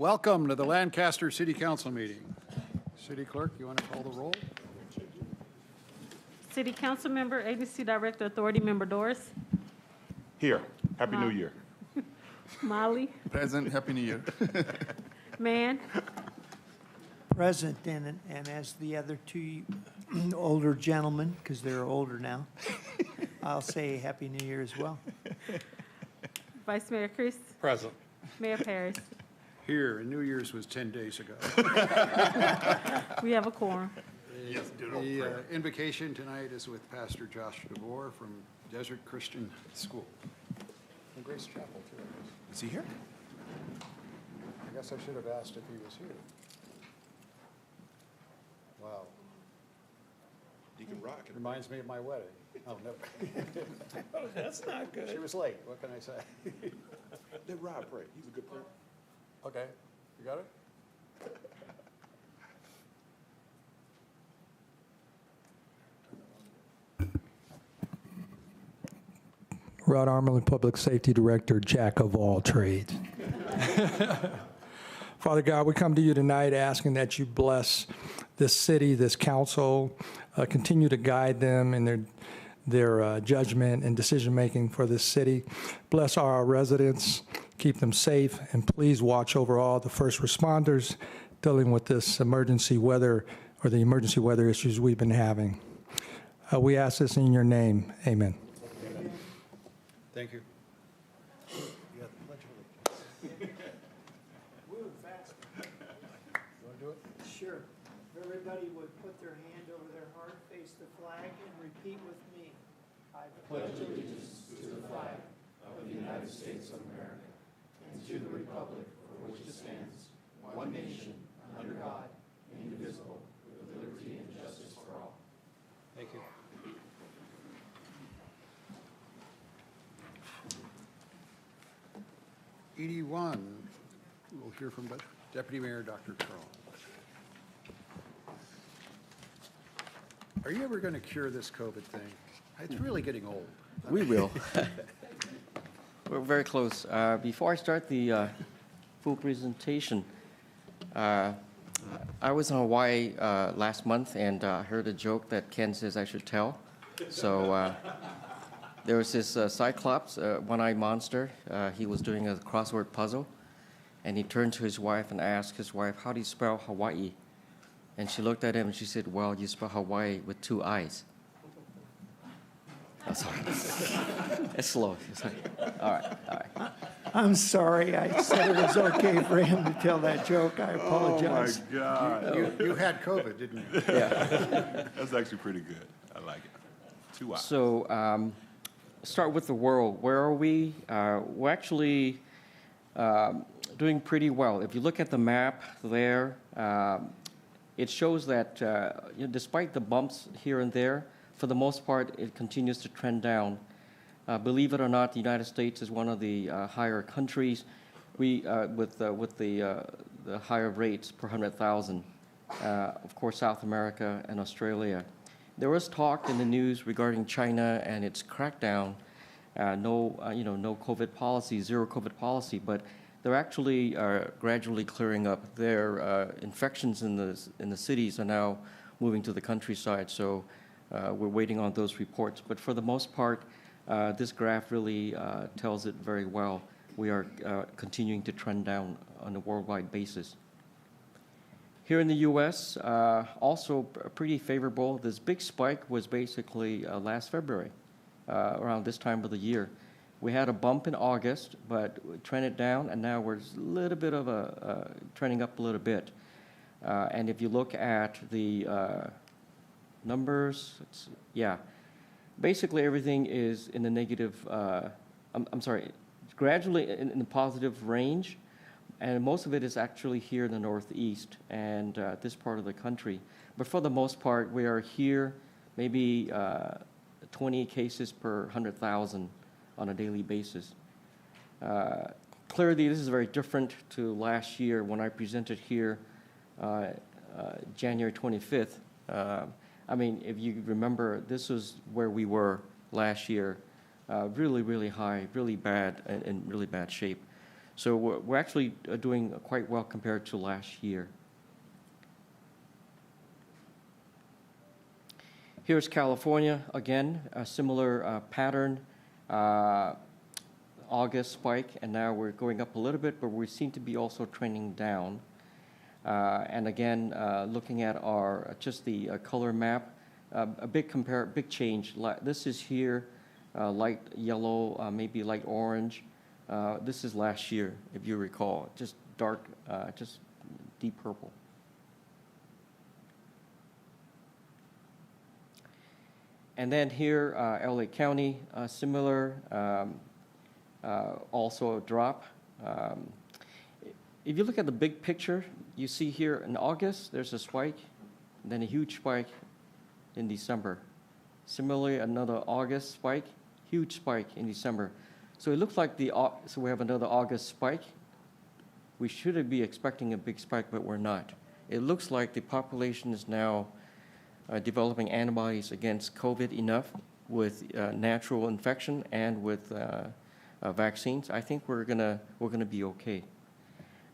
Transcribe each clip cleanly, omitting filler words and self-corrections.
Welcome to the Lancaster City Council meeting. City Clerk, you want to call the roll? City Council Member, Agency Director, Authority Member Doris. Here. Happy New Year. Molly. Present, Happy New Year. Mann. Present, and as the other two older gentlemen, because they're older now, I'll say Happy New Year as well. Vice Mayor Chris. Present. Mayor Paris. Here, and New Year's was 10 days ago. We have a quorum. The invocation tonight is with Pastor Josh DeVore from Desert Christian School. And Grace Chapel, too. Is he here? I guess I should have asked if he was here. Wow. Deacon Rock. Reminds me of my wedding. Oh, no. Oh, that's not good. She was late. What can I say? Let Rob pray. He's a good prayer. Okay. You got it? Rod Armerlin, Public Safety Director, Jack of all trades. Father God, we come to you tonight asking that you bless this city, this council, continue to guide them in their judgment and decision-making for this city. Bless our residents, keep them safe, and please watch over all the first responders dealing with this emergency weather or the emergency weather issues we've been having. We ask this in your name. Amen. Thank you. Moving fast. You want to do it? Sure. If everybody would put their hand over their heart, face the flag, and repeat with me. I pledge allegiance to the flag of the United States of America and to the republic for which it stands, one nation, under God, indivisible, with liberty and justice for all. Thank you. ED1, we'll hear from Deputy Mayor Dr. Carl. Are you ever going to cure this COVID thing? It's really getting old. We will. We're very close. Before I start the full presentation, I was in Hawaii last month and heard a joke that Ken says I should tell. So there was this Cyclops, one-eyed monster. He was doing a crossword puzzle, and he turned to his wife and asked his wife, "How do you spell Hawaii?" And she looked at him and she said, "Well, you spell Hawaii with two eyes." Oh, sorry. It's slow. All right. I'm sorry. I said it was okay for him to tell that joke. I apologize. Oh, my God. You had COVID, didn't you? Yeah. That's actually pretty good. I like it. 2 hours. So start with the world. Where are we? We're actually doing pretty well. If you look at the map there, it shows that despite the bumps here and there, for the most part, it continues to trend down. Believe it or not, the United States is one of the higher countries with the higher rates per 100,000. Of course, South America and Australia. There was talk in the news regarding China and its crackdown, no COVID policy, zero COVID policy, but they're actually gradually clearing up. Their infections in the cities are now moving to the countryside. So we're waiting on those reports. But for the most part, this graph really tells it very well. We are continuing to trend down on a worldwide basis. Here in the U.S., also pretty favorable. This big spike was basically last February, around this time of the year. We had a bump in August, but we trended down, and now we're a little bit of trending up a little bit. And if you look at the numbers, basically everything is in the negative, gradually in the positive range, and most of it is actually here in the Northeast and this part of the country. But for the most part, we are here maybe 20 cases per 100,000 on a daily basis. Clearly, this is very different to last year when I presented here January 25th. If you remember, this was where we were last year, really, really high, really bad, in really bad shape. So we're actually doing quite well compared to last year. Here's California, again, a similar pattern. August spike, and now we're going up a little bit, but we seem to be also trending down. And again, looking at our just the color map, a big change. This is here, light yellow, maybe light orange. This is last year, if you recall, just dark, just deep purple. And then here, LA County, similar, also a drop. If you look at the big picture, you see here in August, there's a spike, then a huge spike in December. Similarly, another August spike, huge spike in December. So it looks like so we have another August spike. We should be expecting a big spike, but we're not. It looks like the population is now developing antibodies against COVID enough with natural infection and with vaccines. I think we're gonna be okay.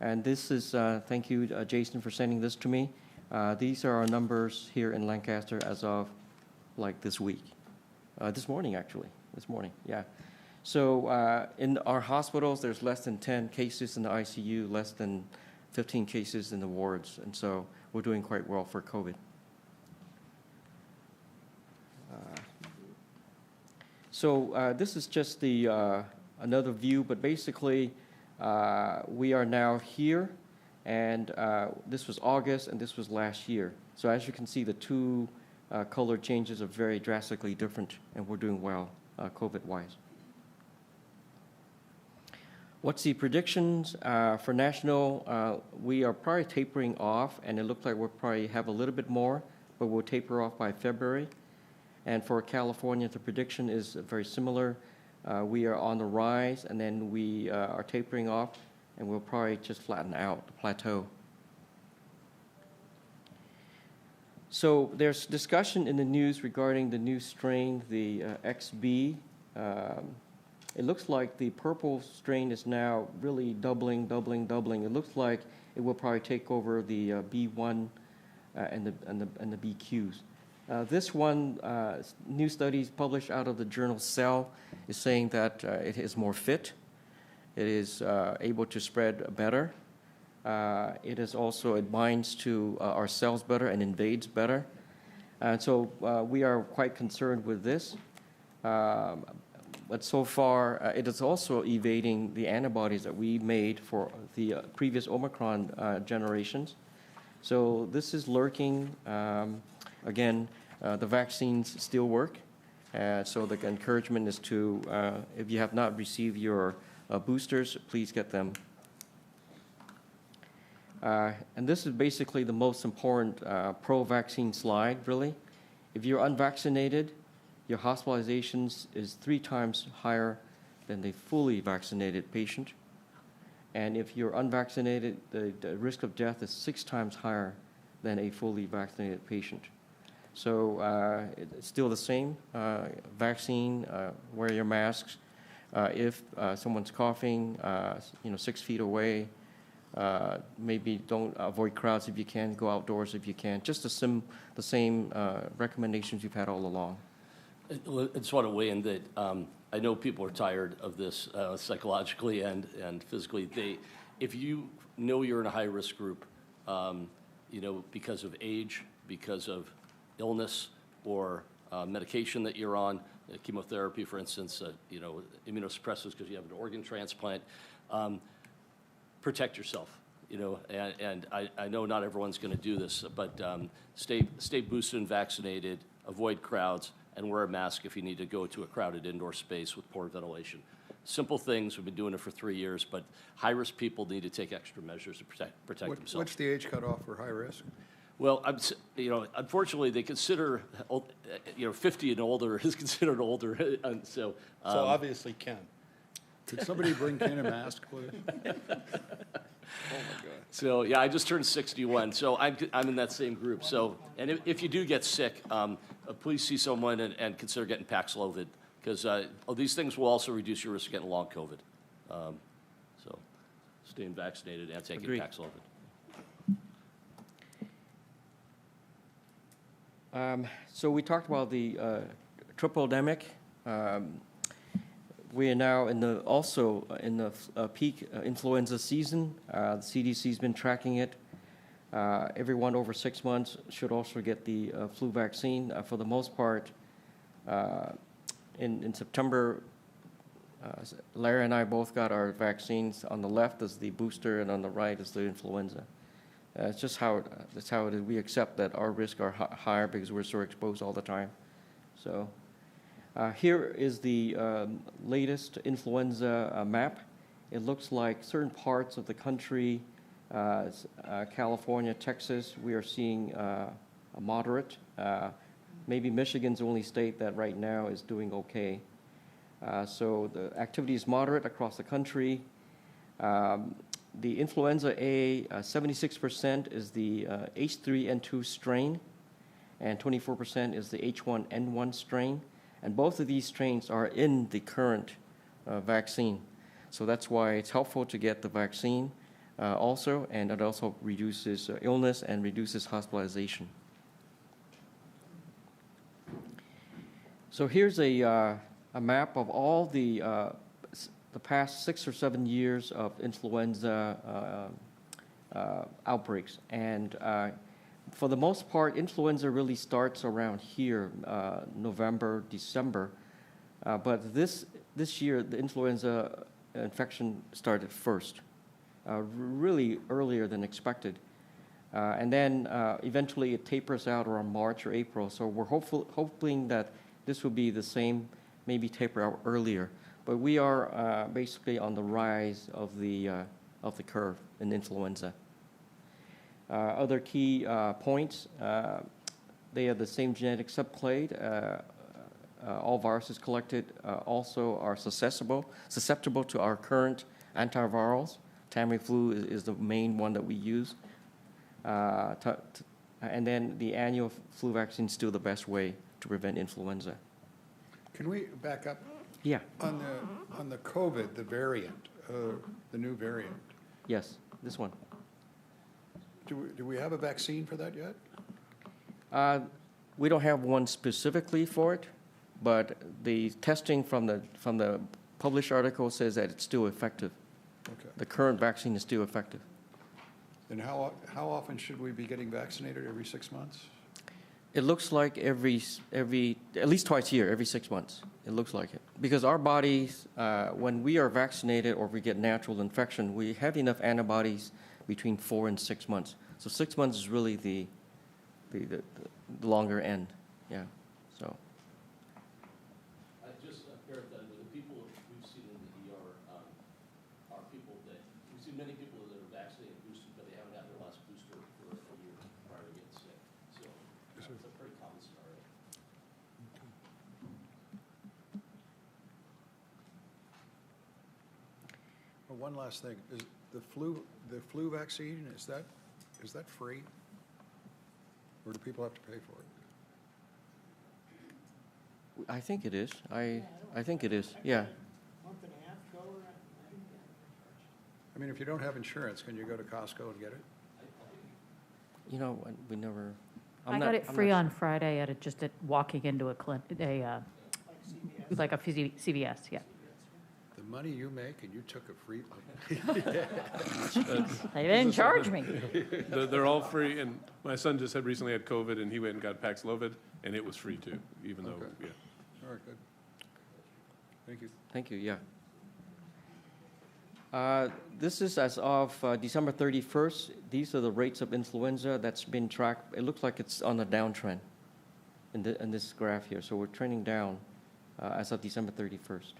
And this is thank you, Jason, for sending this to me. These are our numbers here in Lancaster as of like this week, this morning actually, yeah. So in our hospitals, there's less than 10 cases in the ICU, less than 15 cases in the wards, and so we're doing quite well for COVID. So this is just the another view, but basically we are now here, and this was August, and this was last year. So as you can see, the two color changes are very drastically different, and we're doing well COVID-wise. What's the predictions for national? We are probably tapering off, and it looks like we'll probably have a little bit more, but we'll taper off by February. And for California, the prediction is very similar. We are on the rise, and then we are tapering off, and we'll probably just flatten out, the plateau. So there's discussion in the news regarding the new strain, the XB. It looks like the purple strain is now really doubling. It looks like it will probably take over the B1 and the BQs. This one, new studies published out of the journal Cell is saying that it is more fit. It is able to spread better. It is also, it binds to our cells better and invades better. And so we are quite concerned with this. But so far, it is also evading the antibodies that we made for the previous Omicron generations. So this is lurking. Again, the vaccines still work. So the encouragement is to, if you have not received your boosters, please get them. And this is basically the most important pro-vaccine slide, really. If you're unvaccinated, your hospitalizations is 3 times higher than the fully vaccinated patient. And if you're unvaccinated, the risk of death is 6 times higher than a fully vaccinated patient. So it's still the same. Vaccine, wear your masks. If someone's coughing, 6 feet away, maybe don't avoid crowds if you can, go outdoors if you can. Just the same recommendations you've had all along. I just want to weigh in that I know people are tired of this psychologically and physically. If you know you're in a high-risk group, because of age, because of illness, or medication that you're on, chemotherapy, for instance, immunosuppressants because you have an organ transplant, protect yourself. And I know not everyone's going to do this, but stay boosted and vaccinated, avoid crowds, and wear a mask if you need to go to a crowded indoor space with poor ventilation. Simple things. We've been doing it for 3 years, but high-risk people need to take extra measures to protect themselves. What's the age cutoff for high risk? Well, unfortunately, they consider 50 and older is considered older, and so. So obviously, Ken. Could somebody bring Ken a mask, please? Oh my God. So yeah, I just turned 61, so I'm in that same group. So, and if you do get sick, please see someone and consider getting Paxlovid, because these things will also reduce your risk of getting long COVID. So staying vaccinated and taking Agreed. Paxlovid. So we talked about the triple-demic. We are now also in the peak influenza season. The CDC's been tracking it. Everyone over 6 months should also get the flu vaccine. For the most part, in September, Larry and I both got our vaccines. On the left is the booster, and on the right is the influenza. It's just that's how it is. We accept that our risks are higher because we're so exposed all the time. So here is the latest influenza map. It looks like certain parts of the country, California, Texas, we are seeing a moderate. Maybe Michigan's the only state that right now is doing okay. So the activity is moderate across the country. The influenza A, 76% is the H3N2 strain, and 24% is the H1N1 strain. And both of these strains are in the current vaccine. So that's why it's helpful to get the vaccine also, and it also reduces illness and reduces hospitalization. So here's a map of all the past 6 or 7 years of influenza outbreaks. And for the most part, influenza really starts around here, November, December. But this year, the influenza infection started first, really earlier than expected. And then eventually it tapers out around March or April. So we're hoping that this will be the same, maybe taper out earlier. But we are basically on the rise of the curve in influenza. Other key points, they have the same genetic subclade. All viruses collected also are susceptible to our current antivirals. Tamiflu is the main one that we use. And then the annual flu vaccine is still the best way to prevent influenza. Can we back up? Yeah. On the COVID, the variant, the new variant, Yes, this one. do we have a vaccine for that yet? We don't have one specifically for it, but the testing from the published article says that it's still effective. Okay. The current vaccine is still effective. And how often should we be getting vaccinated? Every 6 months? It looks like every at least twice a year, every 6 months. It looks like it. Because our bodies, when we are vaccinated or we get natural infection, we have enough antibodies between 4 and 6 months. So 6 months is really the longer end. Yeah. So. I just clarified that the people we've seen in the ER are people that, we've seen many people that are vaccinated and boosted, but they haven't had their last booster for a year prior to getting sick. So it's a pretty common scenario. Well, one last thing, is the flu vaccine, is that free? Or do people have to pay for it? I think it is. I think it is. Yeah. Month and a half ago, I mean, if you don't have insurance, can you go to Costco and get it? You know, we never. I got it free on Friday just at walking into like CVS. like a CVS, yeah. The money you make and you took a free, They didn't charge me. They're all free, and my son just recently had COVID, and he went and got Paxlovid, and it was free too, even though, Okay. yeah. all right, good. Thank you. Thank you, yeah. This is as of December 31st. These are the rates of influenza that's been tracked. It looks like it's on a downtrend in this graph here. So we're trending down as of December 31st.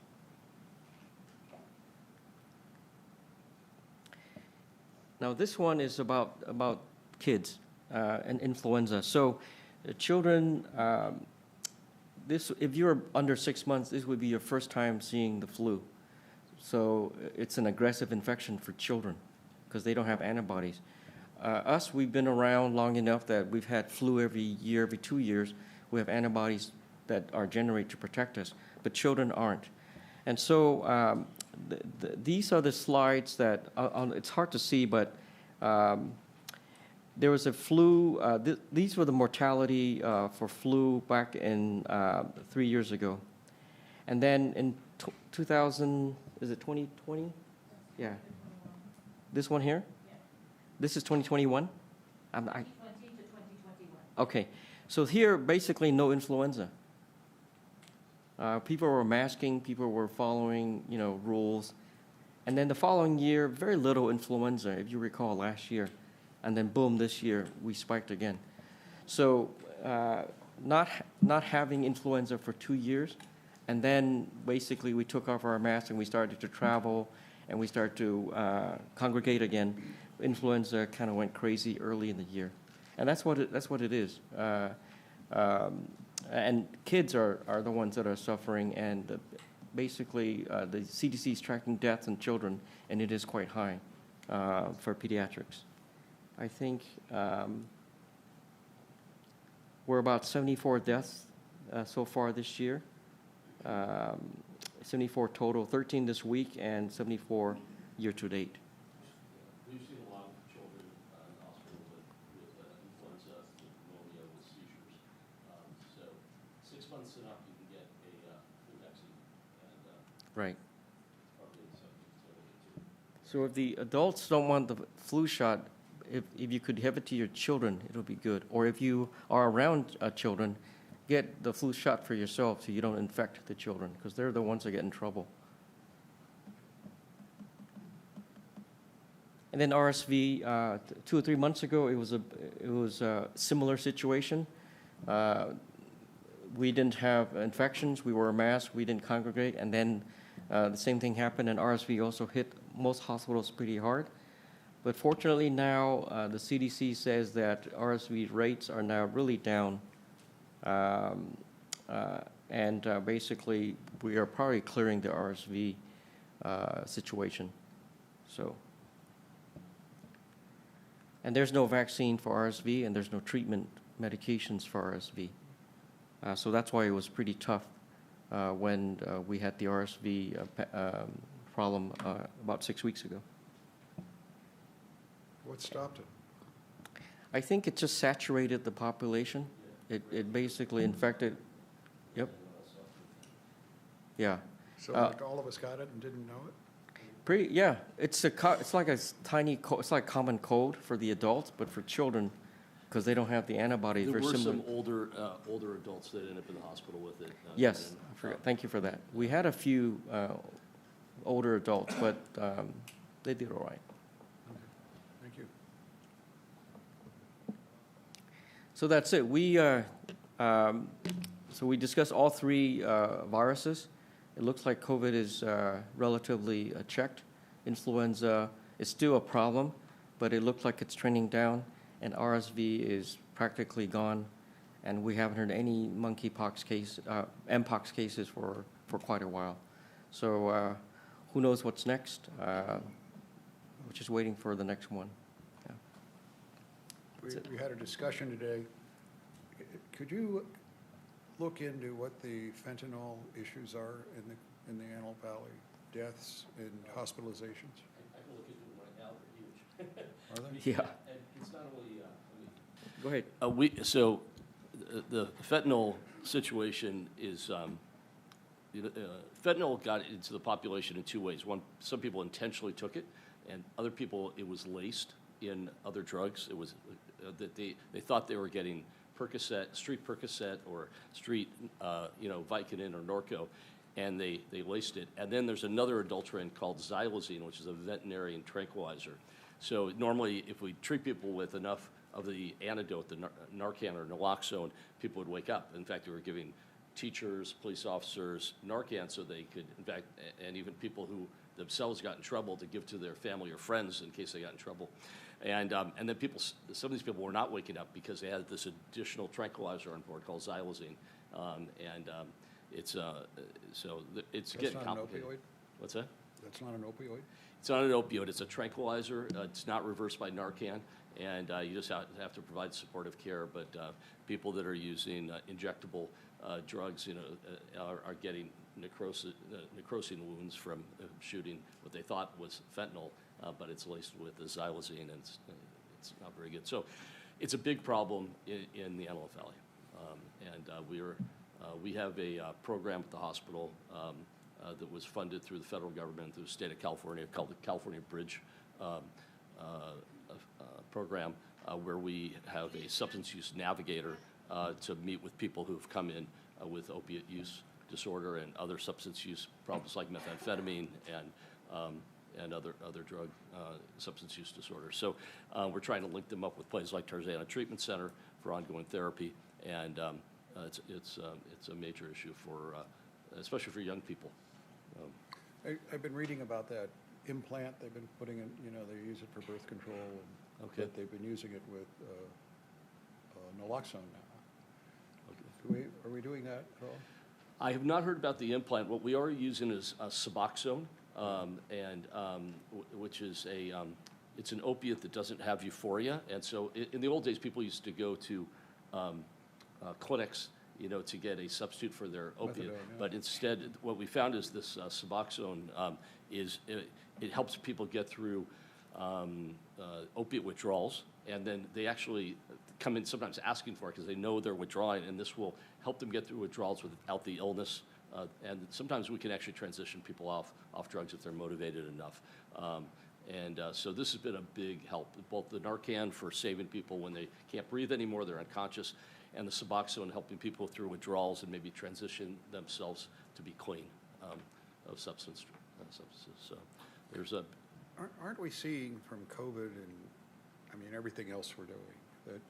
Now this one is about kids and influenza. So children, if you're under 6 months, this would be your first time seeing the flu. So it's an aggressive infection for children because they don't have antibodies. We've been around long enough that we've had flu every year, every 2 years. We have antibodies that are generated to protect us, but children aren't. And so these are the slides that, it's hard to see, but there was a flu, these were the mortality for flu back in 3 years ago. And then in 2000, is it 2020? Yeah. This one here? This is 2021? 2020 to 2021. Okay. So here, basically no influenza. People were masking, people were following, rules. And then the following year, very little influenza, if you recall last year. And then boom, this year, we spiked again. So not having influenza for 2 years, and then basically we took off our masks and we started to travel and we started to congregate again. Influenza kind of went crazy early in the year. And that's what it is. And kids are the ones that are suffering, and basically the CDC is tracking deaths in children, and it is quite high for pediatrics. I think we're about 74 deaths so far this year, 74 total, 13 this week, and 74 year to date. We've seen a lot of children in the hospital with influenza, pneumonia, with seizures. So 6 months and up, you can get a flu vaccine. And, Right. probably something to So if the adults don't want the flu shot, if you could give it to your children, it'll be good. Or if you are around children, get the flu shot for yourself so you don't infect the children, because they're the ones that get in trouble. And then RSV, 2 or 3 months ago, it was a similar situation. We didn't have infections, we wore a mask, we didn't congregate, and then the same thing happened, and RSV also hit most hospitals pretty hard. But fortunately now, the CDC says that RSV rates are now really down. Basically, we are probably clearing the RSV situation. So, and there's no vaccine for RSV, and there's no treatment medications for RSV. So that's why it was pretty tough when we had the RSV problem about 6 weeks ago. What stopped it? I think it just saturated the population. It basically infected. Yep. Yeah. So like all of us got it and didn't know it? Yeah. It's like a tiny. It's like common cold for the adults, but for children, because they don't have the antibodies. There Very were similar. some older adults that ended up in the hospital with it. Yes. I forgot. Thank you for that. We had a few older adults, but they did all right. Thank you. So that's it. So we discussed all three viruses. It looks like COVID is relatively checked. Influenza is still a problem, but it looks like it's trending down. And RSV is practically gone. And we haven't heard any monkeypox case, mpox cases for quite a while. So who knows what's next? We're just waiting for the next one. We had a discussion today. Could you look into what the fentanyl issues are in the Antelope Valley, deaths and hospitalizations? I can look into them right now, they're huge. Are they? Yeah. And it's not only, Go ahead. so the fentanyl situation is, fentanyl got into the population in two ways. One, some people intentionally took it, and other people, it was laced in other drugs. It was that they thought they were getting Percocet, street Percocet, or street, Vicodin or Norco, and they laced it. And then there's another adulterant called xylazine, which is a veterinarian tranquilizer. So normally, if we treat people with enough of the antidote, the Narcan or naloxone, people would wake up. In fact, they were giving teachers, police officers Narcan so they could, in fact, and even people who themselves got in trouble to give to their family or friends in case they got in trouble. And then some of these people were not waking up because they had this additional tranquilizer on board called xylazine. It's getting complicated. That's not an opioid? What's that? That's not an opioid? It's not an opioid, it's a tranquilizer. It's not reversed by Narcan, and you just have to provide supportive care. But people that are using injectable drugs, are getting necrosing wounds from shooting what they thought was fentanyl, but it's laced with xylazine, and it's not very good. So it's a big problem in the Antelope Valley. We have a program at the hospital that was funded through the federal government, through the state of California, called the California Bridge program, where we have a substance use navigator to meet with people who've come in with opiate use disorder and other substance use problems like methamphetamine and other drug substance use disorders. So we're trying to link them up with places like Tarzana Treatment Center for ongoing therapy, and it's a major issue for, especially for young people. I've been reading about that implant they've been putting in, they use it for birth control, and Okay. but they've been using it with naloxone now. Are we doing that at all? I have not heard about the implant. What we are using is Suboxone, which is it's an opiate that doesn't have euphoria. And so in the old days, people used to go to clinics, to get a substitute for their opiate. Methadone, yeah. But instead, what we found is this Suboxone it helps people get through opiate withdrawals, and then they actually come in sometimes asking for it because they know they're withdrawing, and this will help them get through withdrawals without the illness. And sometimes we can actually transition people off drugs if they're motivated enough. So this has been a big help, both the Narcan for saving people when they can't breathe anymore, they're unconscious, and the Suboxone helping people through withdrawals and maybe transition themselves to be clean of substances. So there's a... Aren't we seeing from COVID and, everything else we're doing, that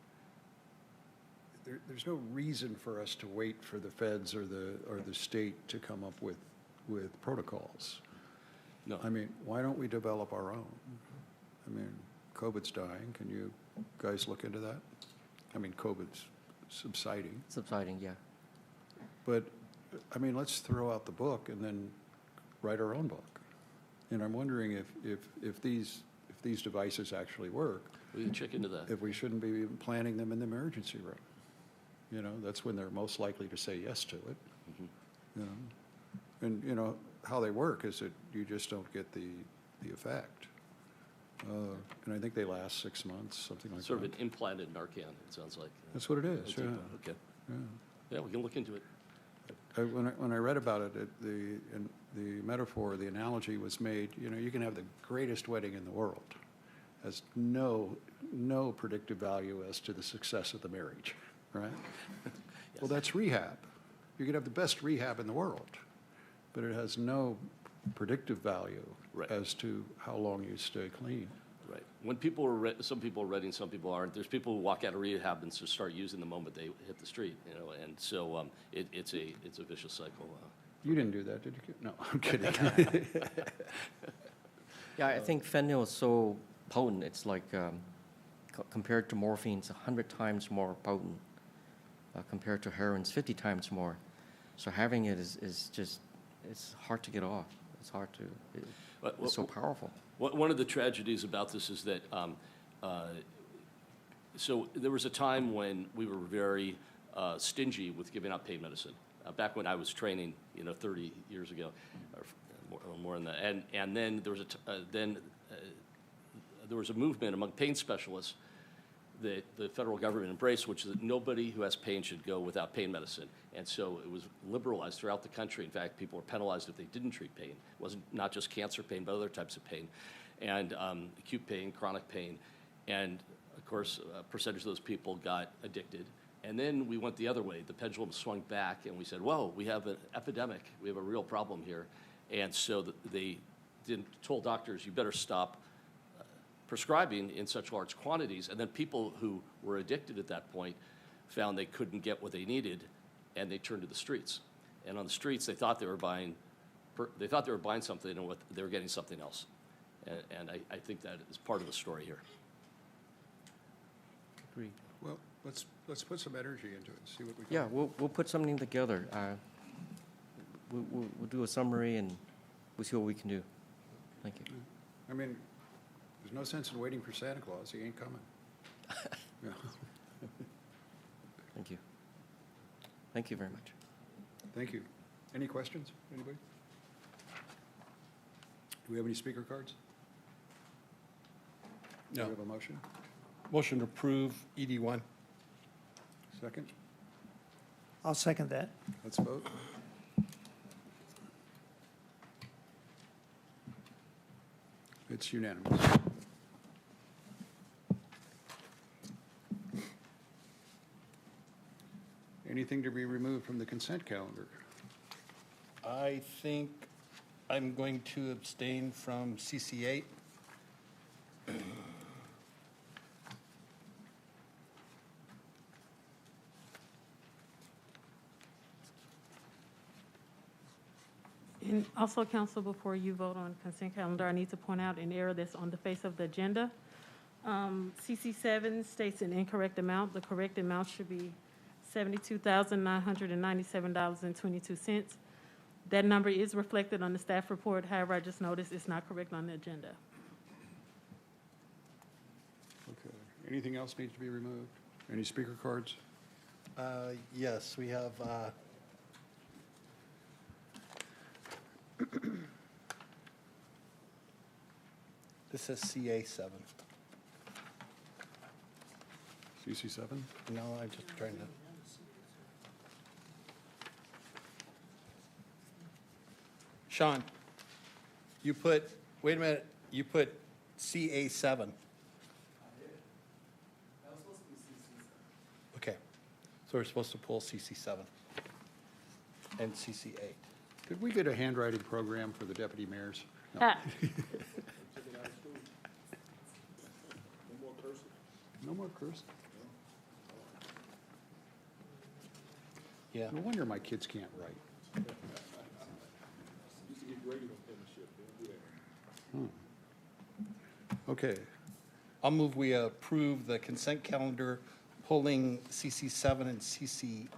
there's no reason for us to wait for the feds or the state to come up with protocols? No. Why don't we develop our own? COVID's dying. Can you guys look into that? COVID's subsiding. Subsiding, yeah. But, let's throw out the book and then write our own book. And I'm wondering if these devices actually work, We can check into that. if we shouldn't be planning them in the emergency room. That's when they're most likely to say yes to it. And, how they work is that you just don't get the effect. And I think they last 6 months, something like Sort of that. an implanted Narcan, it sounds like. That's what it is, yeah. Okay. Yeah. Yeah, we can look into it. When I read about it, the metaphor, the analogy was made, you can have the greatest wedding in the world. Has no predictive value as to the success of the marriage, right? Yes. Well, that's rehab. You could have the best rehab in the world, but it has no predictive value Right. as to how long you stay clean. Right. When people are, some people are ready and some people aren't. There's people who walk out of rehab and just start using the moment they hit the street, and so it's a vicious cycle. You didn't do that, did you? No, I'm kidding. Yeah, I think fentanyl is so potent. It's like, compared to morphine, it's 100 times more potent. Compared to heroin, it's 50 times more. So having it is just, it's hard to get off. It's hard to, it's so powerful. One of the tragedies about this is that, so there was a time when we were very stingy with giving out pain medicine. Back when I was training, 30 years ago, or more than that. And then there was a movement among pain specialists that the federal government embraced, which is that nobody who has pain should go without pain medicine. And so it was liberalized throughout the country. In fact, people were penalized if they didn't treat pain. It wasn't not just cancer pain, but other types of pain, and acute pain, chronic pain. And of course, a percentage of those people got addicted. And then we went the other way. The pendulum swung back, and we said, whoa, we have an epidemic. We have a real problem here. And so they told doctors, you better stop prescribing in such large quantities. And then people who were addicted at that point found they couldn't get what they needed, and they turned to the streets. And on the streets, they thought they were buying something, and what they were getting something else. And I think that is part of the story here. Agreed. Well, let's put some energy into it, see what we can. Yeah, we'll put something together. We'll do a summary, and we'll see what we can do. Thank you. There's no sense in waiting for Santa Claus. He ain't coming. Yeah. Thank you. Thank you very much. Thank you. Any questions, anybody? Do we have any speaker cards? Do we have a motion? Motion to approve ED1. Second? I'll second that. Let's vote. It's unanimous. Anything to be removed from the consent calendar? I think I'm going to abstain from CC8. And also, council, before you vote on consent calendar, I need to point out an error that's on the face of the agenda. CC7 states an incorrect amount. The correct amount should be $72,997.22. That number is reflected on the staff report. However, I just noticed it's not correct on the agenda. Okay. Anything else needs to be removed? Any speaker cards? Yes, we have, this is CA7. CC7? No, I'm just trying to. Sean, you put, wait a minute, you put CA7. Okay, so we're supposed to pull CC7 and CC8. Could we get a handwriting program for the deputy mayors? No. Ah, No more curse? Yeah. No wonder my kids can't write. Okay, I'll move we approve the consent calendar pulling CC7 and CC8.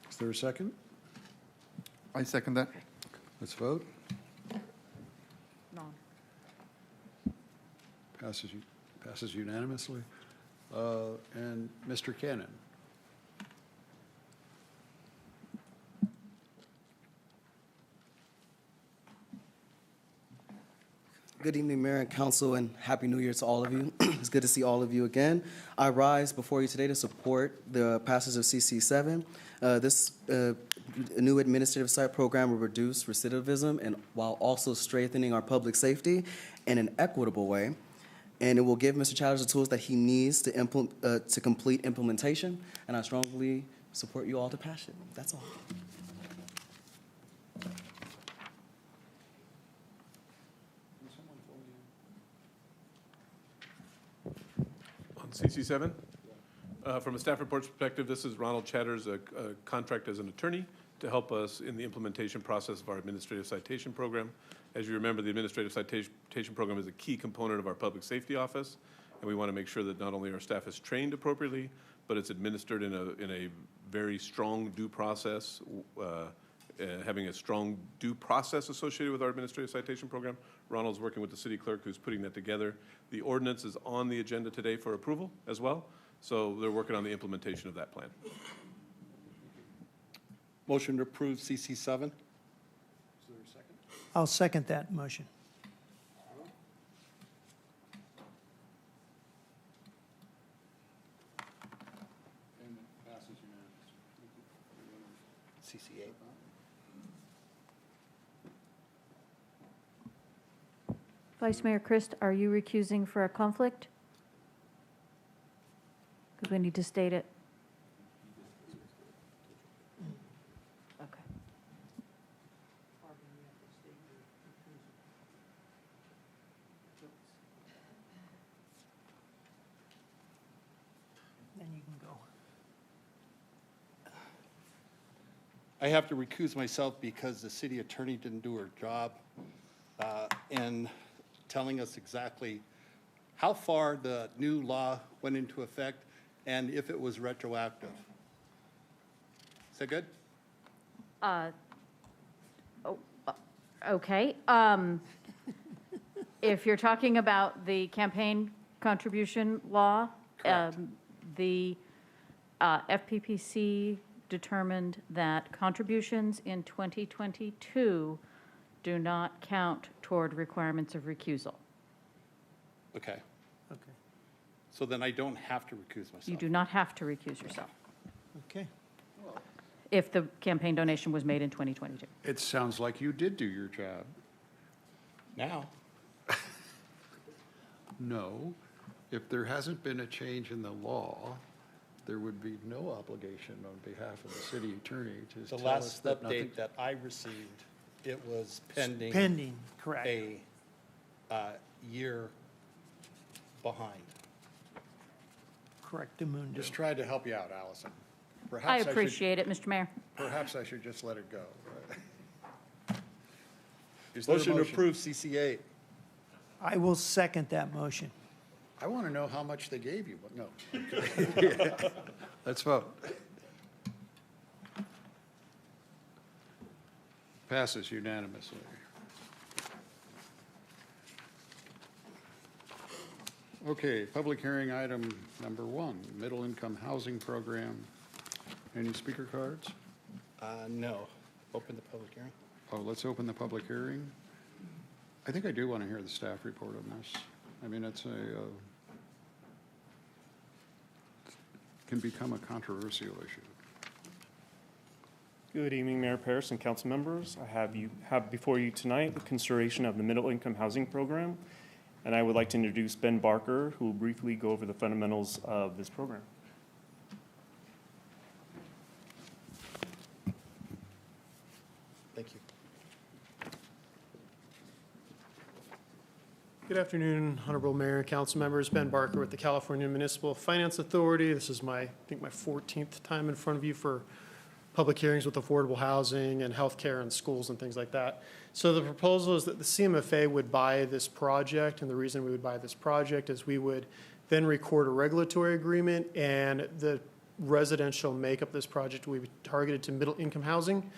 is there a second? I second that. Let's vote. No. Passes unanimously. And Mr. Cannon? Good evening, Mayor and Council, and Happy New Year to all of you. It's good to see all of you again. I rise before you today to support the passage of CC7. This new administrative site program will reduce recidivism and while also strengthening our public safety in an equitable way. And it will give Mr. Chatters the tools that he needs to complete implementation. And I strongly support you all to pass it. That's all. On CC7, from a staff report's perspective, this is Ronald Chatters, a contract as an attorney to help us in the implementation process of our administrative citation program. As you remember, the administrative citation program is a key component of our public safety office, and we want to make sure that not only our staff is trained appropriately, but it's administered in a very strong due process, having a strong due process associated with our administrative citation program. Ronald's working with the city clerk who's putting that together. The ordinance is on the agenda today for approval as well, so they're working on the implementation of that plan. Motion to approve CC7. Is there a second? I'll second that motion. And it passes unanimously. CC8. Vice Mayor Christ, are you recusing for a conflict? Because we need to state it. Okay. Then you can go. I have to recuse myself because the city attorney didn't do her job in telling us exactly how far the new law went into effect and if it was retroactive. Is that good? Okay. If you're talking about the campaign contribution law, Correct. the FPPC determined that contributions in 2022 do not count toward requirements of recusal. Okay, Okay. so then I don't have to recuse myself? You do not have to recuse yourself Okay. if the campaign donation was made in 2022. It sounds like you did do your job. Now? No, if there hasn't been a change in the law, there would be no obligation on behalf of the city attorney to The tell us last that nothing. update that I received, it was pending. Pending, correct. A year behind. Correct, Mundo. Just tried to help you out, Allison. I Perhaps should- appreciate it, Mr. Mayor. Perhaps I should just let it go. Is there a Motion to approve CC8. I will second that motion. I want to know how much they gave you, but no. Let's vote. Passes unanimously. Okay, public hearing item number 1, middle income housing program. Any speaker cards? No. Open the public hearing. Oh, let's open the public hearing. I think I do want to hear the staff report on this. I mean, it's can become a controversial issue. Good evening, Mayor Paris and council members. I have before you tonight the consideration of the middle income housing program. And I would like to introduce Ben Barker, who will briefly go over the fundamentals of this program. Thank you. Good afternoon, Honorable Mayor and council members. Ben Barker with the California Municipal Finance Authority. This is I think my 14th time in front of you for public hearings with affordable housing and healthcare and schools and things like that. So the proposal is that the CMFA would buy this project, and the reason we would buy this project is we would then record a regulatory agreement, and the residential makeup of this project will be targeted to middle income housing.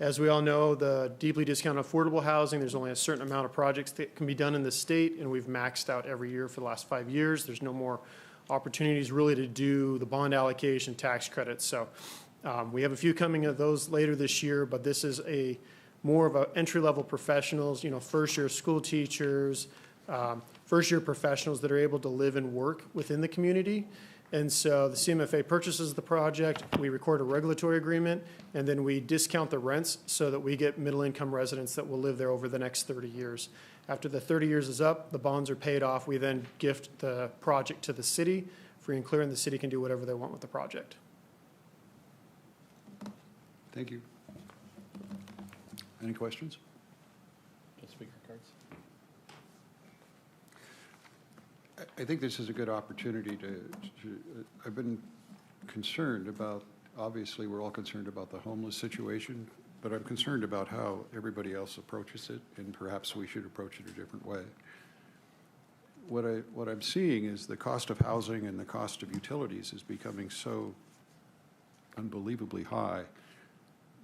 As we all know, the deeply discounted affordable housing, there's only a certain amount of projects that can be done in the state, and we've maxed out every year for the last 5 years. There's no more opportunities really to do the bond allocation tax credits. So we have a few coming of those later this year, but this is more of a entry-level professionals, first-year school teachers, first-year professionals that are able to live and work within the community. And so the CMFA purchases the project, we record a regulatory agreement, and then we discount the rents so that we get middle-income residents that will live there over the next 30 years. After the 30 years is up, the bonds are paid off, we then gift the project to the city, free and clear, and the city can do whatever they want with the project. Thank you. Any questions? No speaker cards. I think this is a good opportunity I've been concerned about, obviously, we're all concerned about the homeless situation, but I'm concerned about how everybody else approaches it, and perhaps we should approach it a different way. What I'm seeing is the cost of housing and the cost of utilities is becoming so unbelievably high.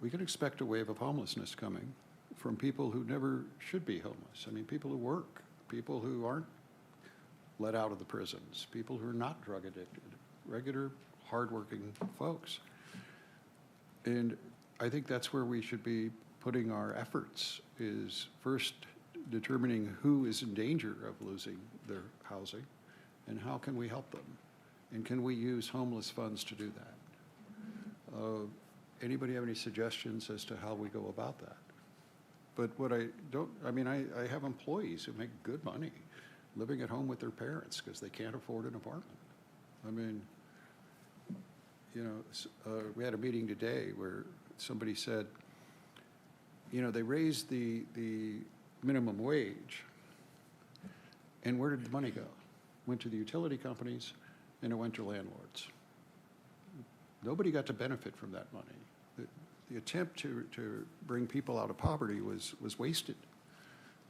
We can expect a wave of homelessness coming from people who never should be homeless. I mean, people who work, people who aren't let out of the prisons, people who are not drug addicted, regular, hardworking folks. And I think that's where we should be putting our efforts, is first determining who is in danger of losing their housing and how can we help them? And can we use homeless funds to do that? Anybody have any suggestions as to how we go about that? But what I have employees who make good money living at home with their parents because they can't afford an apartment. I mean, we had a meeting today where somebody said, they raised the minimum wage, and where did the money go? Went to the utility companies, and it went to landlords. Nobody got to benefit from that money. The attempt to bring people out of poverty was wasted.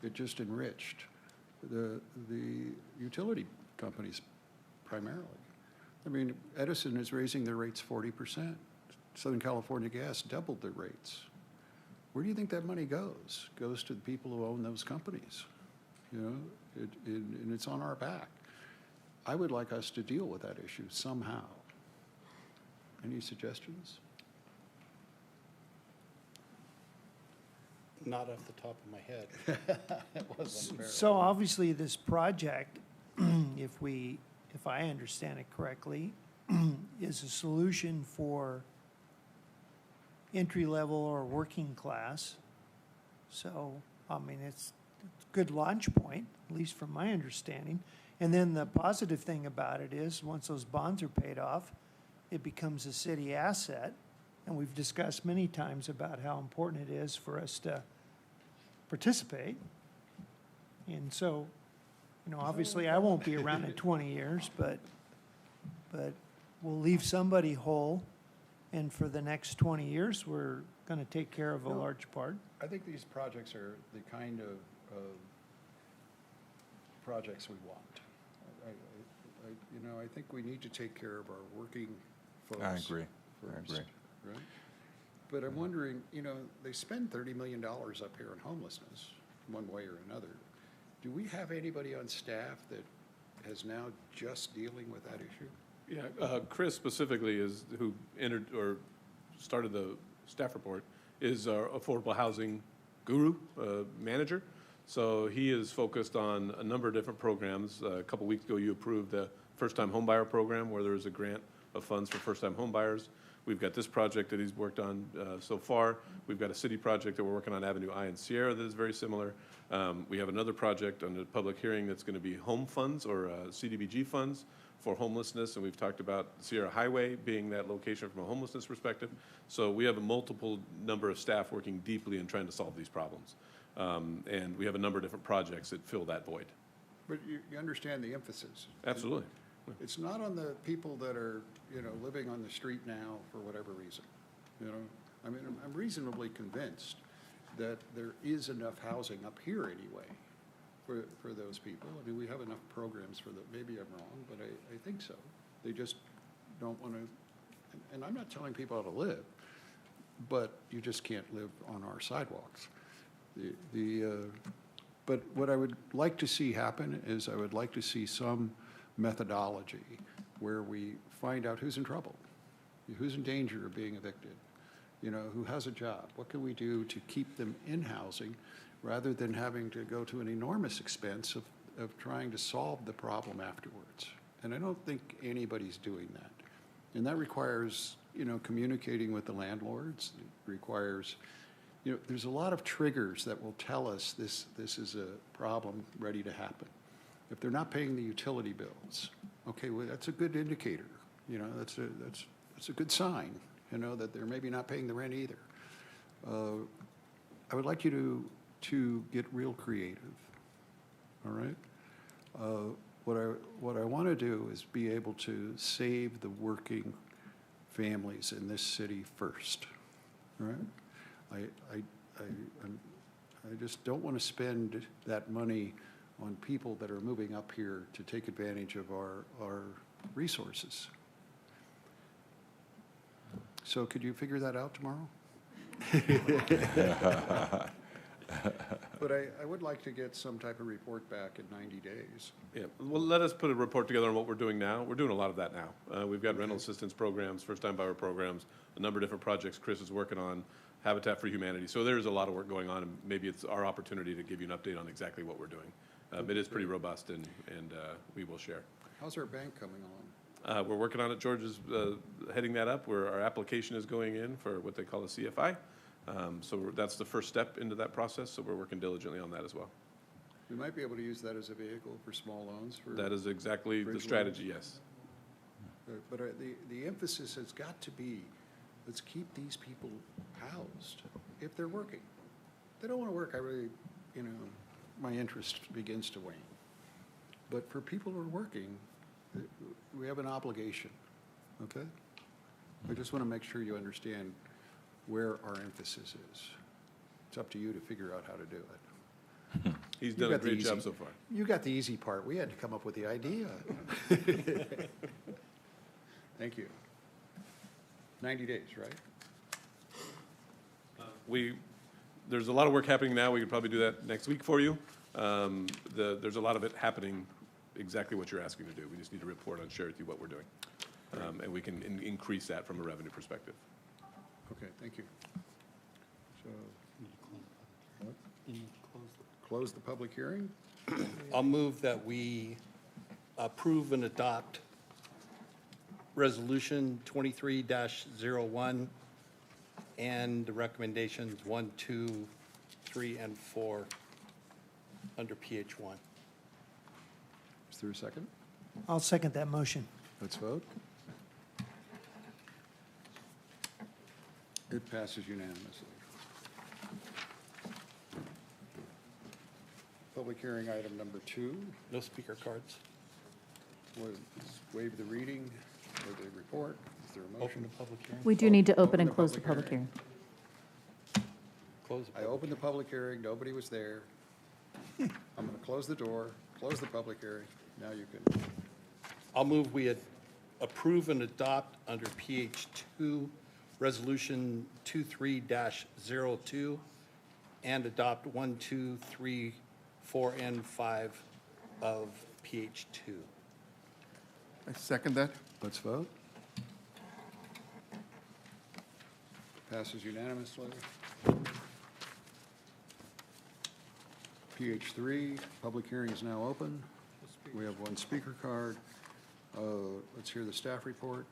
It just enriched the utility companies primarily. I mean, Edison is raising their rates 40%. Southern California Gas doubled their rates. Where do you think that money goes? Goes to the people who own those companies. And it's on our back. I would like us to deal with that issue somehow. Any suggestions? Not off the top of my head. So obviously, this project, if I understand it correctly, is a solution for entry-level or working class. So, I mean, it's a good launch point, at least from my understanding. And then the positive thing about it is, once those bonds are paid off, it becomes a city asset. And we've discussed many times about how important it is for us to participate. And so, you know, obviously I won't be around in 20 years, but we'll leave somebody whole. And for the next 20 years, we're going to take care of a large part. I think these projects are the kind of projects we want. I think we need to take care of our working folks. I agree. First, right? But I'm wondering, they spend $30 million up here on homelessness, one way or another. Do we have anybody on staff that is now just dealing with that issue? Yeah, Chris specifically who entered or started the staff report, is our affordable housing guru, manager. So he is focused on a number of different programs. A couple weeks ago, you approved the first-time homebuyer program, where there is a grant of funds for first-time homebuyers. We've got this project that he's worked on so far. We've got a city project that we're working on Avenue I and Sierra that is very similar. We have another project on the public hearing that's going to be home funds or CDBG funds for homelessness, and we've talked about Sierra Highway being that location from a homelessness perspective. So we have a multiple number of staff working deeply in trying to solve these problems. And we have a number of different projects that fill that void. But you understand the emphasis. Absolutely. It's not on the people that are, living on the street now for whatever reason. I mean, I'm reasonably convinced that there is enough housing up here anyway for those people. I mean, we have enough programs for them. Maybe I'm wrong, but I think so. They just don't want to, and I'm not telling people how to live, but you just can't live on our sidewalks. But what I would like to see happen is I would like to see some methodology where we find out who's in trouble, who's in danger of being evicted, who has a job. What can we do to keep them in housing rather than having to go to an enormous expense of trying to solve the problem afterwards? And I don't think anybody's doing that. And that requires, communicating with the landlords. It requires, there's a lot of triggers that will tell us this is a problem ready to happen. If they're not paying the utility bills, okay, well, that's a good indicator. That's a good sign, that they're maybe not paying the rent either. I would like you to get real creative, all right? What I want to do is be able to save the working families in this city first, all right? I just don't want to spend that money on people that are moving up here to take advantage of our resources. So could you figure that out tomorrow? But I would like to get some type of report back in 90 days. Yeah, well, let us put a report together on what we're doing now. We're doing a lot of that now. We've got rental assistance programs, first-time buyer programs, a number of different projects Chris is working on, Habitat for Humanity. So there's a lot of work going on, and maybe it's our opportunity to give you an update on exactly what we're doing. It is pretty robust, and we will share. How's our bank coming along? We're working on it. George is heading that up, where our application is going in for what they call a CFI. So that's the first step into that process, so we're working diligently on that as well. We might be able to use that as a vehicle for small loans. That is exactly the strategy, yes. But the emphasis has got to be, let's keep these people housed if they're working. If they don't want to work, I really, my interest begins to wane. But for people who are working, we have an obligation, okay? I just want to make sure you understand where our emphasis is. It's up to you to figure out how to do it. He's done a great job so far. You got the easy part. We had to come up with the idea. Thank you. 90 days, right? There's a lot of work happening now. We could probably do that next week for you. There's a lot of it happening exactly what you're asking to do. We just need to report and share with you what we're doing. And we can increase that from a revenue perspective. Okay, thank you. So, Close the public hearing? I'll move that we approve and adopt Resolution 23-01 and the recommendations 1, 2, 3, and 4 under PH1. Is there a second? I'll second that motion. Let's vote. It passes unanimously. Public hearing item number 2 No speaker cards. was waive the reading or the report. Is there a Open motion? the public hearing. We do need to open and the close the public public hearing. Close the I opened the public hearing, nobody was there. I'm going to close the door, close the public hearing. Now you can, I'll move we approve and adopt under PH2, Resolution 23-02, and adopt 1, 2, 3, 4, and 5 of PH2. I second that. let's vote. Passes unanimously. PH3, public hearing is now open. We have one speaker card. Let's hear the staff report.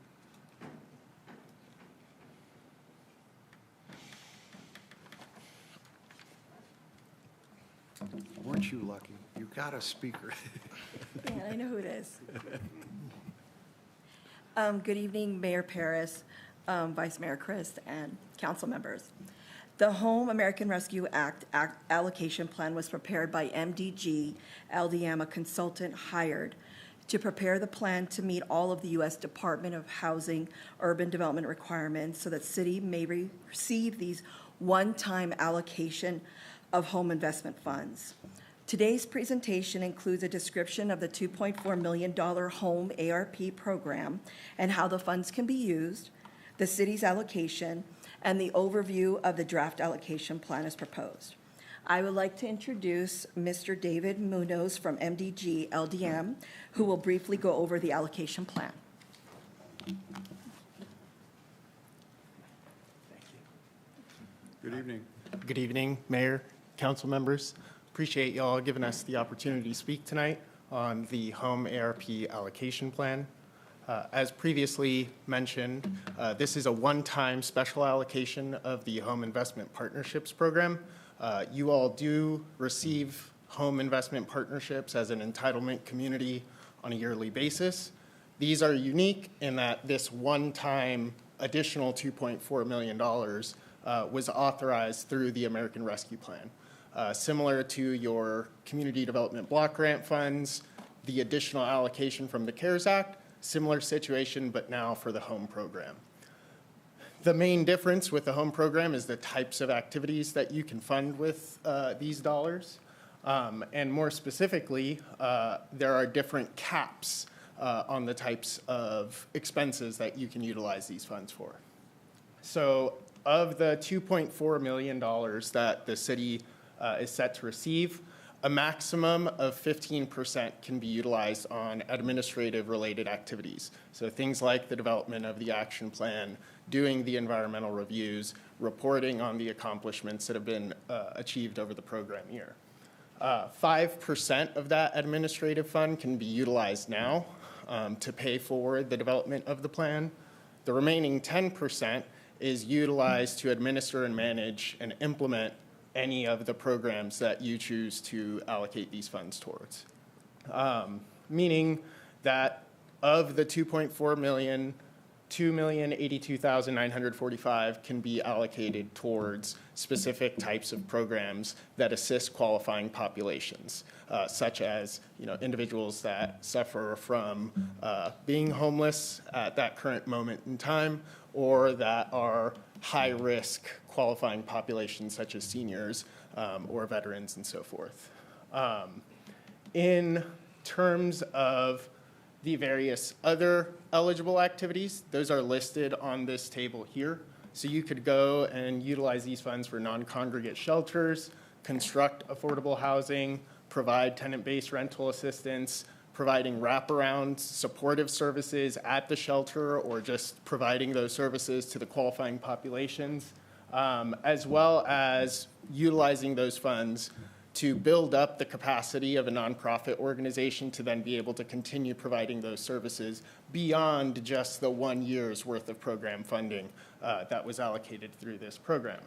Weren't you lucky? You got a speaker. Yeah, I know who it is. Good evening, Mayor Paris, Vice Mayor Christ, and council members. The Home American Rescue Act allocation plan was prepared by MDG LDM, a consultant hired to prepare the plan to meet all of the U.S. Department of Housing urban development requirements so that city may receive these one-time allocation of home investment funds. Today's presentation includes a description of the $2.4 million home ARP program and how the funds can be used, the city's allocation, and the overview of the draft allocation plan as proposed. I would like to introduce Mr. David Munoz from MDG LDM, who will briefly go over the allocation plan. Good evening. Good evening, Mayor, council members. Appreciate y'all giving us the opportunity to speak tonight on the Home ARP allocation plan. As previously mentioned, this is a one-time special allocation of the Home Investment Partnerships Program. You all do receive home investment partnerships as an entitlement community on a yearly basis. These are unique in that this one-time additional $2.4 million was authorized through the American Rescue Plan. Similar to your community development block grant funds, the additional allocation from the CARES Act, similar situation, but now for the home program. The main difference with the home program is the types of activities that you can fund with these dollars. And more specifically, there are different caps on the types of expenses that you can utilize these funds for. So of the $2.4 million that the city is set to receive, a maximum of 15% can be utilized on administrative-related activities. So things like the development of the action plan, doing the environmental reviews, reporting on the accomplishments that have been achieved over the program year. 5% of that administrative fund can be utilized now to pay for the development of the plan. The remaining 10% is utilized to administer and manage and implement any of the programs that you choose to allocate these funds towards. Meaning that of the 2.4 million, 2,082,945 can be allocated towards specific types of programs that assist qualifying populations, such as individuals that suffer from being homeless at that current moment in time, or that are high-risk qualifying populations such as seniors or veterans and so forth. In terms of the various other eligible activities, those are listed on this table here. So you could go and utilize these funds for non-congregate shelters, construct affordable housing, provide tenant-based rental assistance, providing wraparound supportive services at the shelter, or just providing those services to the qualifying populations. as well as utilizing those funds to build up the capacity of a nonprofit organization to then be able to continue providing those services beyond just the 1 year's worth of program funding that was allocated through this program.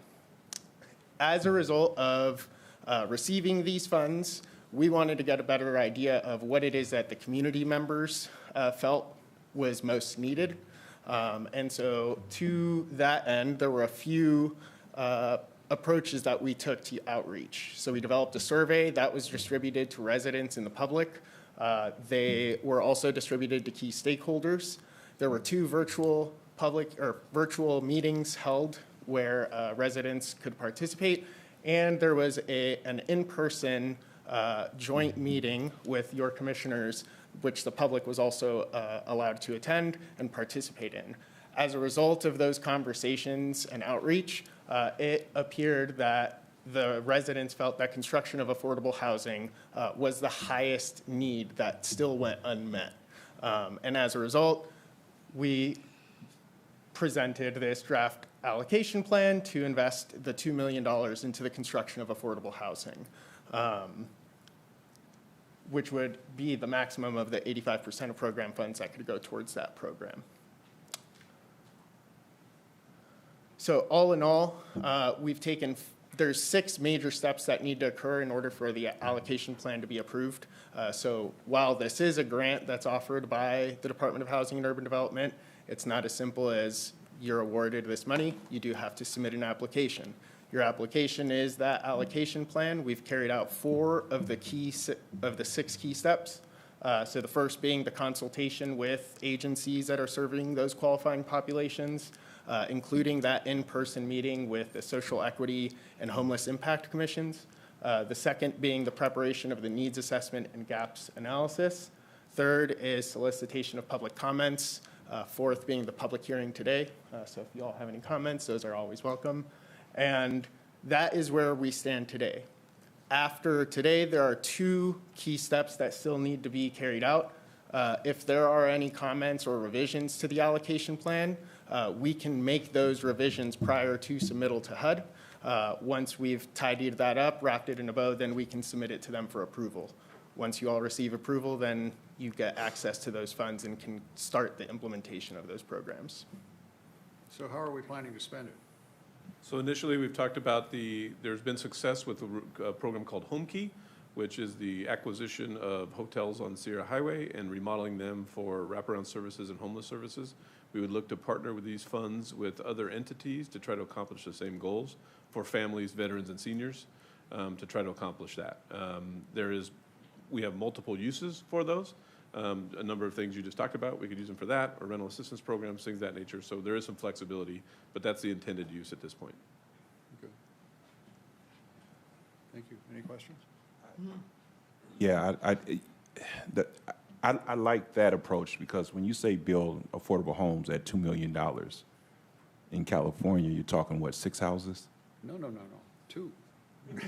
As a result of receiving these funds, we wanted to get a better idea of what it is that the community members felt was most needed. And so to that end, there were a few approaches that we took to outreach. So we developed a survey that was distributed to residents and the public. They were also distributed to key stakeholders. There were 2 virtual meetings held where residents could participate, and there was an in-person joint meeting with your commissioners, which the public was also allowed to attend and participate in. As a result of those conversations and outreach, it appeared that the residents felt that construction of affordable housing was the highest need that still went unmet. And as a result, we presented this draft allocation plan to invest the $2 million into the construction of affordable housing, which would be the maximum of the 85% of program funds that could go towards that program. So all in all, there's 6 major steps that need to occur in order for the allocation plan to be approved. So while this is a grant that's offered by the Department of Housing and Urban Development, it's not as simple as you're awarded this money. You do have to submit an application. Your application is that allocation plan. We've carried out 4 of the 6 key steps. So the first being the consultation with agencies that are serving those qualifying populations, including that in-person meeting with the Social Equity and Homeless Impact Commissions. The second being the preparation of the needs assessment and gaps analysis. Third is solicitation of public comments. Fourth being the public hearing today. So if you all have any comments, those are always welcome. And that is where we stand today. After today, there are 2 key steps that still need to be carried out. If there are any comments or revisions to the allocation plan, we can make those revisions prior to submittal to HUD. Once we've tidied that up, wrapped it in a bow, then we can submit it to them for approval. Once you all receive approval, then you get access to those funds and can start the implementation of those programs. So how are we planning to spend it? So initially, we've talked about there's been success with a program called Home Key, which is the acquisition of hotels on Sierra Highway and remodeling them for wraparound services and homeless services. We would look to partner with these funds with other entities to try to accomplish the same goals for families, veterans, and seniors to try to accomplish that. We have multiple uses for those. A number of things you just talked about, we could use them for that, or rental assistance programs, things of that nature. So there is some flexibility, but that's the intended use at this point. Good. Thank you. Any questions? Yeah, I like that approach, because when you say build affordable homes at $2 million in California, you're talking, what, 6 houses? No. 2.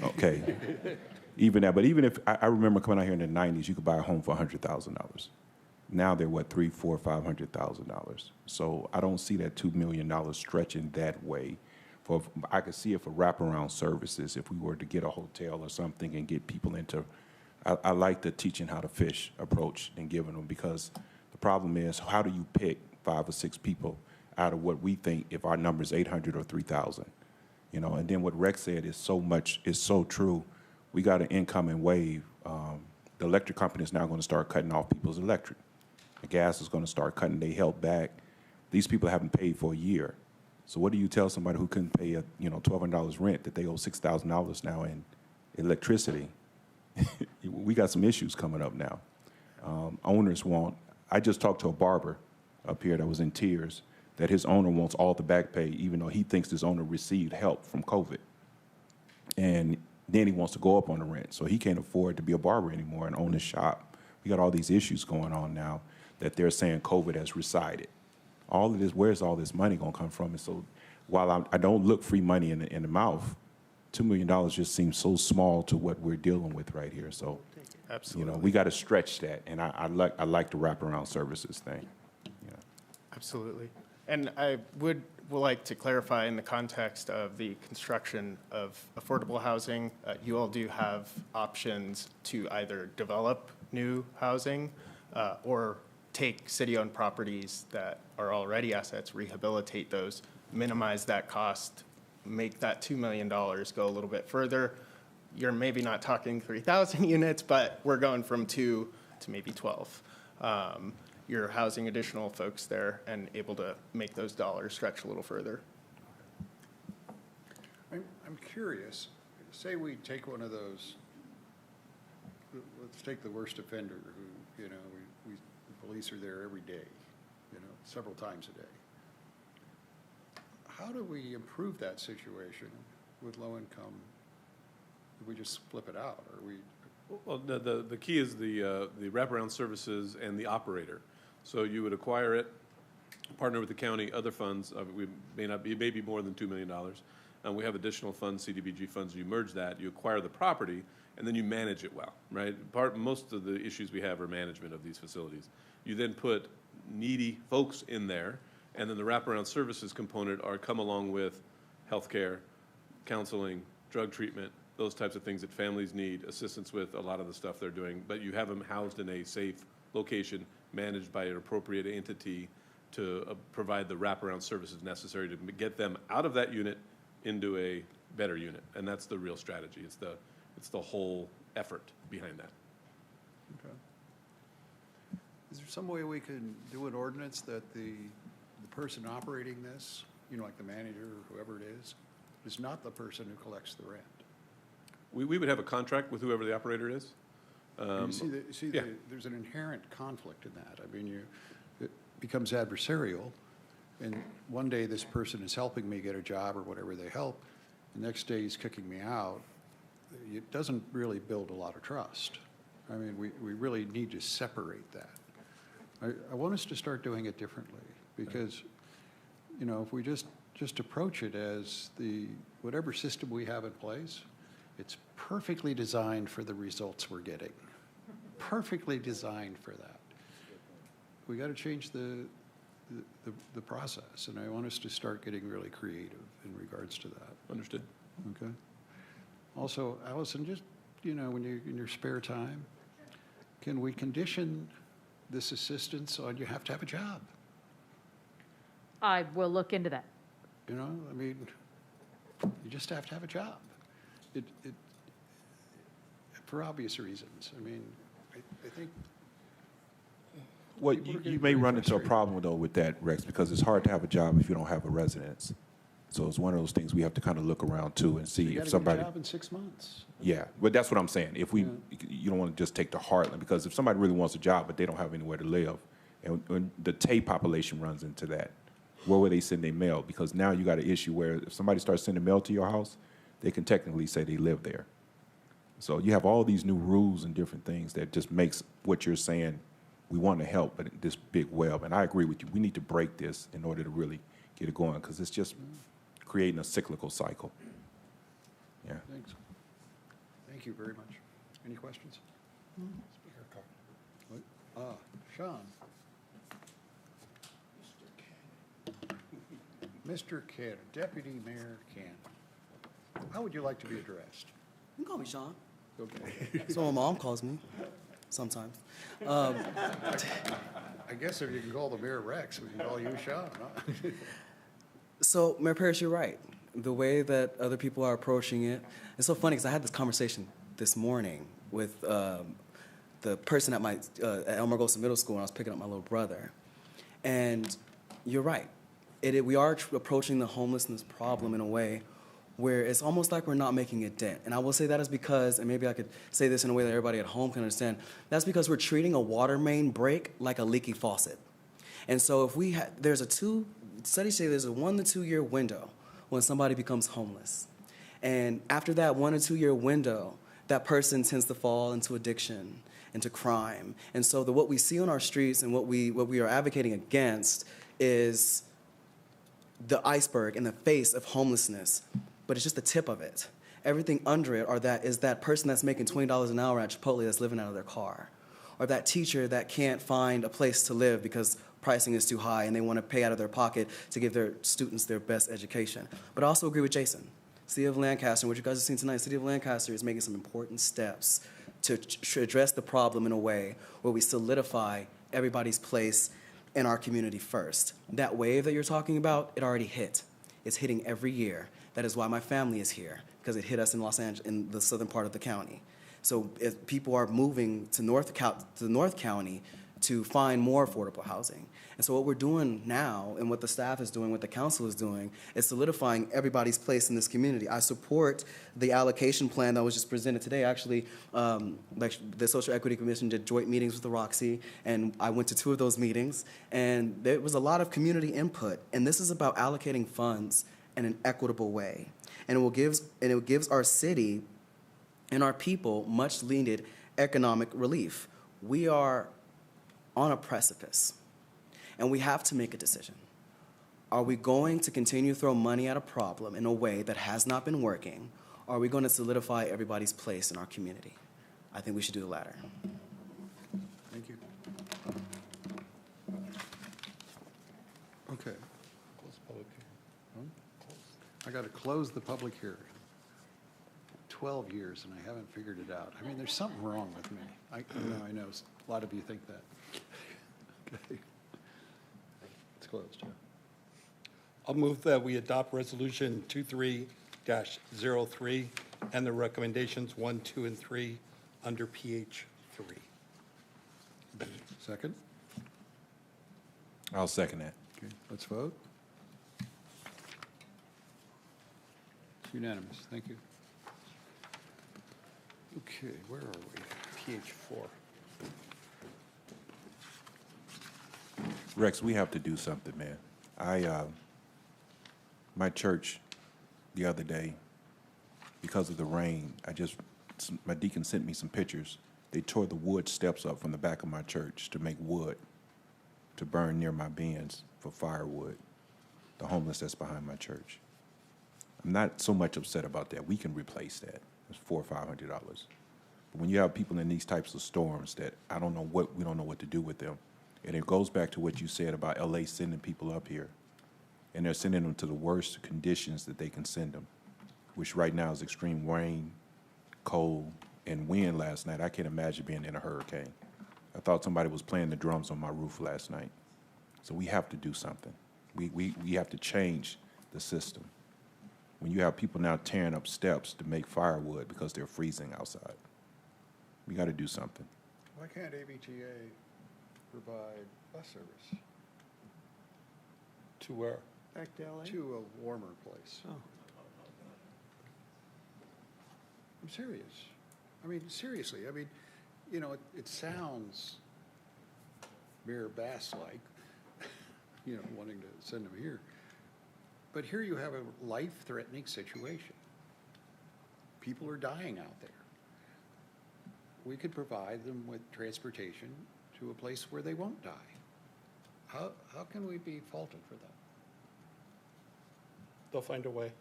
Okay. Even that, but even if, I remember coming out here in the 90s, you could buy a home for $100,000. Now they're what, $300,000, $400,000, $500,000. So I don't see that $2 million stretching that way. I could see it for wraparound services if we were to get a hotel or something and get people into. I like the teaching how to fish approach and giving them, because the problem is, how do you pick 5 or 6 people out of what we think, if our number is 800 or 3,000? You know, and then what Rex said is so true. We got an incoming wave. The electric company is now going to start cutting off people's electric. The gas is going to start cutting their help back. These people haven't paid for a year. So what do you tell somebody who couldn't pay $1,200 rent that they owe $6,000 now in electricity? We got some issues coming up now. Owners I just talked to a barber up here that was in tears that his owner wants all the back pay, even though he thinks his owner received help from COVID. And then he wants to go up on the rent, so he can't afford to be a barber anymore and own his shop. We got all these issues going on now that they're saying COVID has resided. All of this, where's all this money going to come from? And so while I don't look free money in the mouth, $2 million just seems so small to what we're dealing with right here. So, absolutely, we got to stretch that, and I like the wraparound services thing. Absolutely. And I would like to clarify in the context of the construction of affordable housing, you all do have options to either develop new housing or take city-owned properties that are already assets, rehabilitate those, minimize that cost, make that $2 million go a little bit further. You're maybe not talking 3,000 units, but we're going from 2 to maybe 12. You're housing additional folks there and able to make those dollars stretch a little further. I'm curious, say we take one of those, let's take the worst offender who, the police are there every day, several times a day. How do we improve that situation with low income? Do we just flip it out, or we? Well, the key is the wraparound services and the operator. So you would acquire it, partner with the county, other funds. We maybe more than $2 million. We have additional funds, CDBG funds. You merge that, you acquire the property, and then you manage it well, right? Most of the issues we have are management of these facilities. You then put needy folks in there, and then the wraparound services component come along with healthcare, counseling, drug treatment, those types of things that families need assistance with, a lot of the stuff they're doing. But you have them housed in a safe location, managed by an appropriate entity to provide the wraparound services necessary to get them out of that unit into a better unit. And that's the real strategy. It's the whole effort behind that. Okay. Is there some way we can do an ordinance that the person operating this, like the manager or whoever it is not the person who collects the rent? We would have a contract with whoever the operator is. There's an inherent conflict in that. I mean, it becomes adversarial, and one day this person is helping me get a job or whatever they help, the next day he's kicking me out. It doesn't really build a lot of trust. I mean, we really need to separate that. I want us to start doing it differently, because, if we just approach it as whatever system we have in place, it's perfectly designed for the results we're getting. Perfectly designed for that. We got to change the process, and I want us to start getting really creative in regards to that. Understood. Okay. Also, Allison, just, when you in your spare time, can we condition this assistance on you have to have a job? I will look into that. I mean, you just have to have a job. It for obvious reasons. I mean, I think. Well, you may run into a problem, though, with that, Rex, because it's hard to have a job if you don't have a residence. So it's one of those things we have to kind of look around, too, and see if somebody. Get a job in 6 months. Yeah, but that's what I'm saying. If you don't want to just take the heartland, because if somebody really wants a job, but they don't have anywhere to live, and when the Tay population runs into that, where will they send their mail? Because now you got an issue where if somebody starts sending mail to your house, they can technically say they live there. So you have all these new rules and different things that just makes what you're saying, we want to help, but this big web. And I agree with you. We need to break this in order to really get it going, because it's just creating a cyclical cycle. Yeah. Thanks. Thank you very much. Any questions? Sean. Mr. Cannon, Deputy Mayor Cannon. How would you like to be addressed? You can call me Sean. Okay. So my mom calls me sometimes. I guess if you can call the mayor Rex, we can call you Sean, huh? So, Mayor Parrish, you're right. The way that other people are approaching it, it's so funny because I had this conversation this morning with the person at at Elmar Middle School when I was picking up my little brother. And you're right. We are approaching the homelessness problem in a way where it's almost like we're not making a dent. And I will say that is because, and maybe I could say this in a way that everybody at home can understand, that's because we're treating a water main break like a leaky faucet. And so if studies say there's a 1 to 2 year window when somebody becomes homeless. And after that 1 to 2 year window, that person tends to fall into addiction, into crime. And so what we see on our streets and what we are advocating against is the iceberg in the face of homelessness, but it's just the tip of it. Everything under it is that person that's making $20 an hour at Chipotle that's living out of their car, or that teacher that can't find a place to live because pricing is too high and they want to pay out of their pocket to give their students their best education. But I also agree with Jason. City of Lancaster, what you guys have seen tonight, City of Lancaster is making some important steps to address the problem in a way where we solidify everybody's place in our community first. That wave that you're talking about, it already hit. It's hitting every year. That is why my family is here, because it hit us in Los Angeles, in the southern part of the county. So if people are moving to North County to find more affordable housing. And so what we're doing now, and what the staff is doing, what the council is doing, is solidifying everybody's place in this community. I support the allocation plan that was just presented today. Actually, like the Social Equity Commission did joint meetings with the Roxy, and I went to 2 of those meetings, and there was a lot of community input. And this is about allocating funds in an equitable way. And it gives our city and our people much needed economic relief. We are on a precipice, and we have to make a decision. Are we going to continue to throw money at a problem in a way that has not been working, or are we going to solidify everybody's place in our community? I think we should do the latter. Thank you. Okay. I got to close the public hearing. 12 years and I haven't figured it out. I mean, there's something wrong with me. I know a lot of you think that. Okay. It's closed. I'll move that we adopt Resolution 23-03 and the recommendations 1, 2, and 3 under PH 3. Second? I'll second that. Okay, let's vote. It's unanimous. Thank you. Okay, where are we? PH 4. Rex, we have to do something, man. My church the other day, because of the rain, my deacon sent me some pictures. They tore the wood steps up from the back of my church to make wood to burn near my bins for firewood, the homeless that's behind my church. I'm not so much upset about that. We can replace that. It's $400 or $500. But when you have people in these types of storms that we don't know what to do with them. And it goes back to what you said about LA sending people up here. And they're sending them to the worst conditions that they can send them, which right now is extreme rain, cold, and wind last night. I can't imagine being in a hurricane. I thought somebody was playing the drums on my roof last night. So we have to do something. We have to change the system. When you have people now tearing up steps to make firewood because they're freezing outside, we got to do something. Why can't ABTA provide bus service? To where? Back to LA? To a warmer place. Oh. I'm serious. I mean, seriously. I mean, you know, it sounds Mayor Bass-like, you know, wanting to send them here. But here you have a life-threatening situation. People are dying out there. We could provide them with transportation to a place where they won't die. How can we be faulted for that? They'll find a way.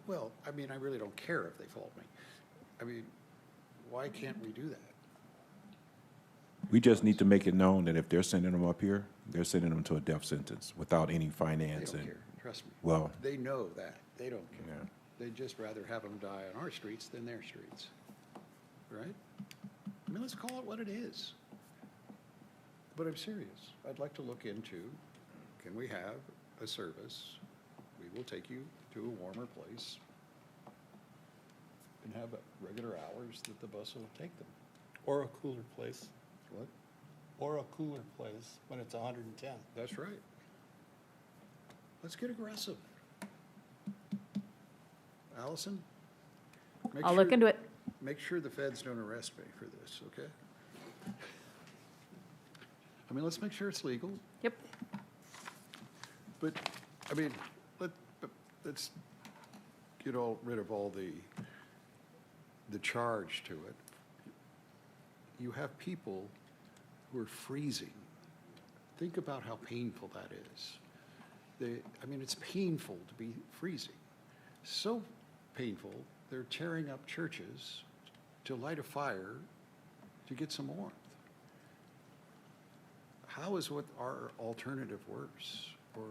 Well, I mean, I really don't care if they fault me. I mean, why can't we do that? We just need to make it known that if they're sending them up here, they're sending them to a death sentence without any finance. They don't care, trust me. Well, they know that. They don't care. Yeah. They'd just rather have them die on our streets than their streets, right? I mean, let's call it what it is. But I'm serious. I'd like to look into, can we have a service? We will take you to a warmer place and have regular hours that the bus will take them. Or a cooler place. What? Or a cooler place when it's 110. That's right. Let's get aggressive. Allison? I'll look into it. Make sure the feds don't arrest me for this, okay? I mean, let's make sure it's legal. Yep. But, I mean, let's get rid of all the charge to it. You have people who are freezing. Think about how painful that is. I mean, it's painful to be freezing. So painful, they're tearing up churches to light a fire to get some warmth. how is what our alternative worse? Or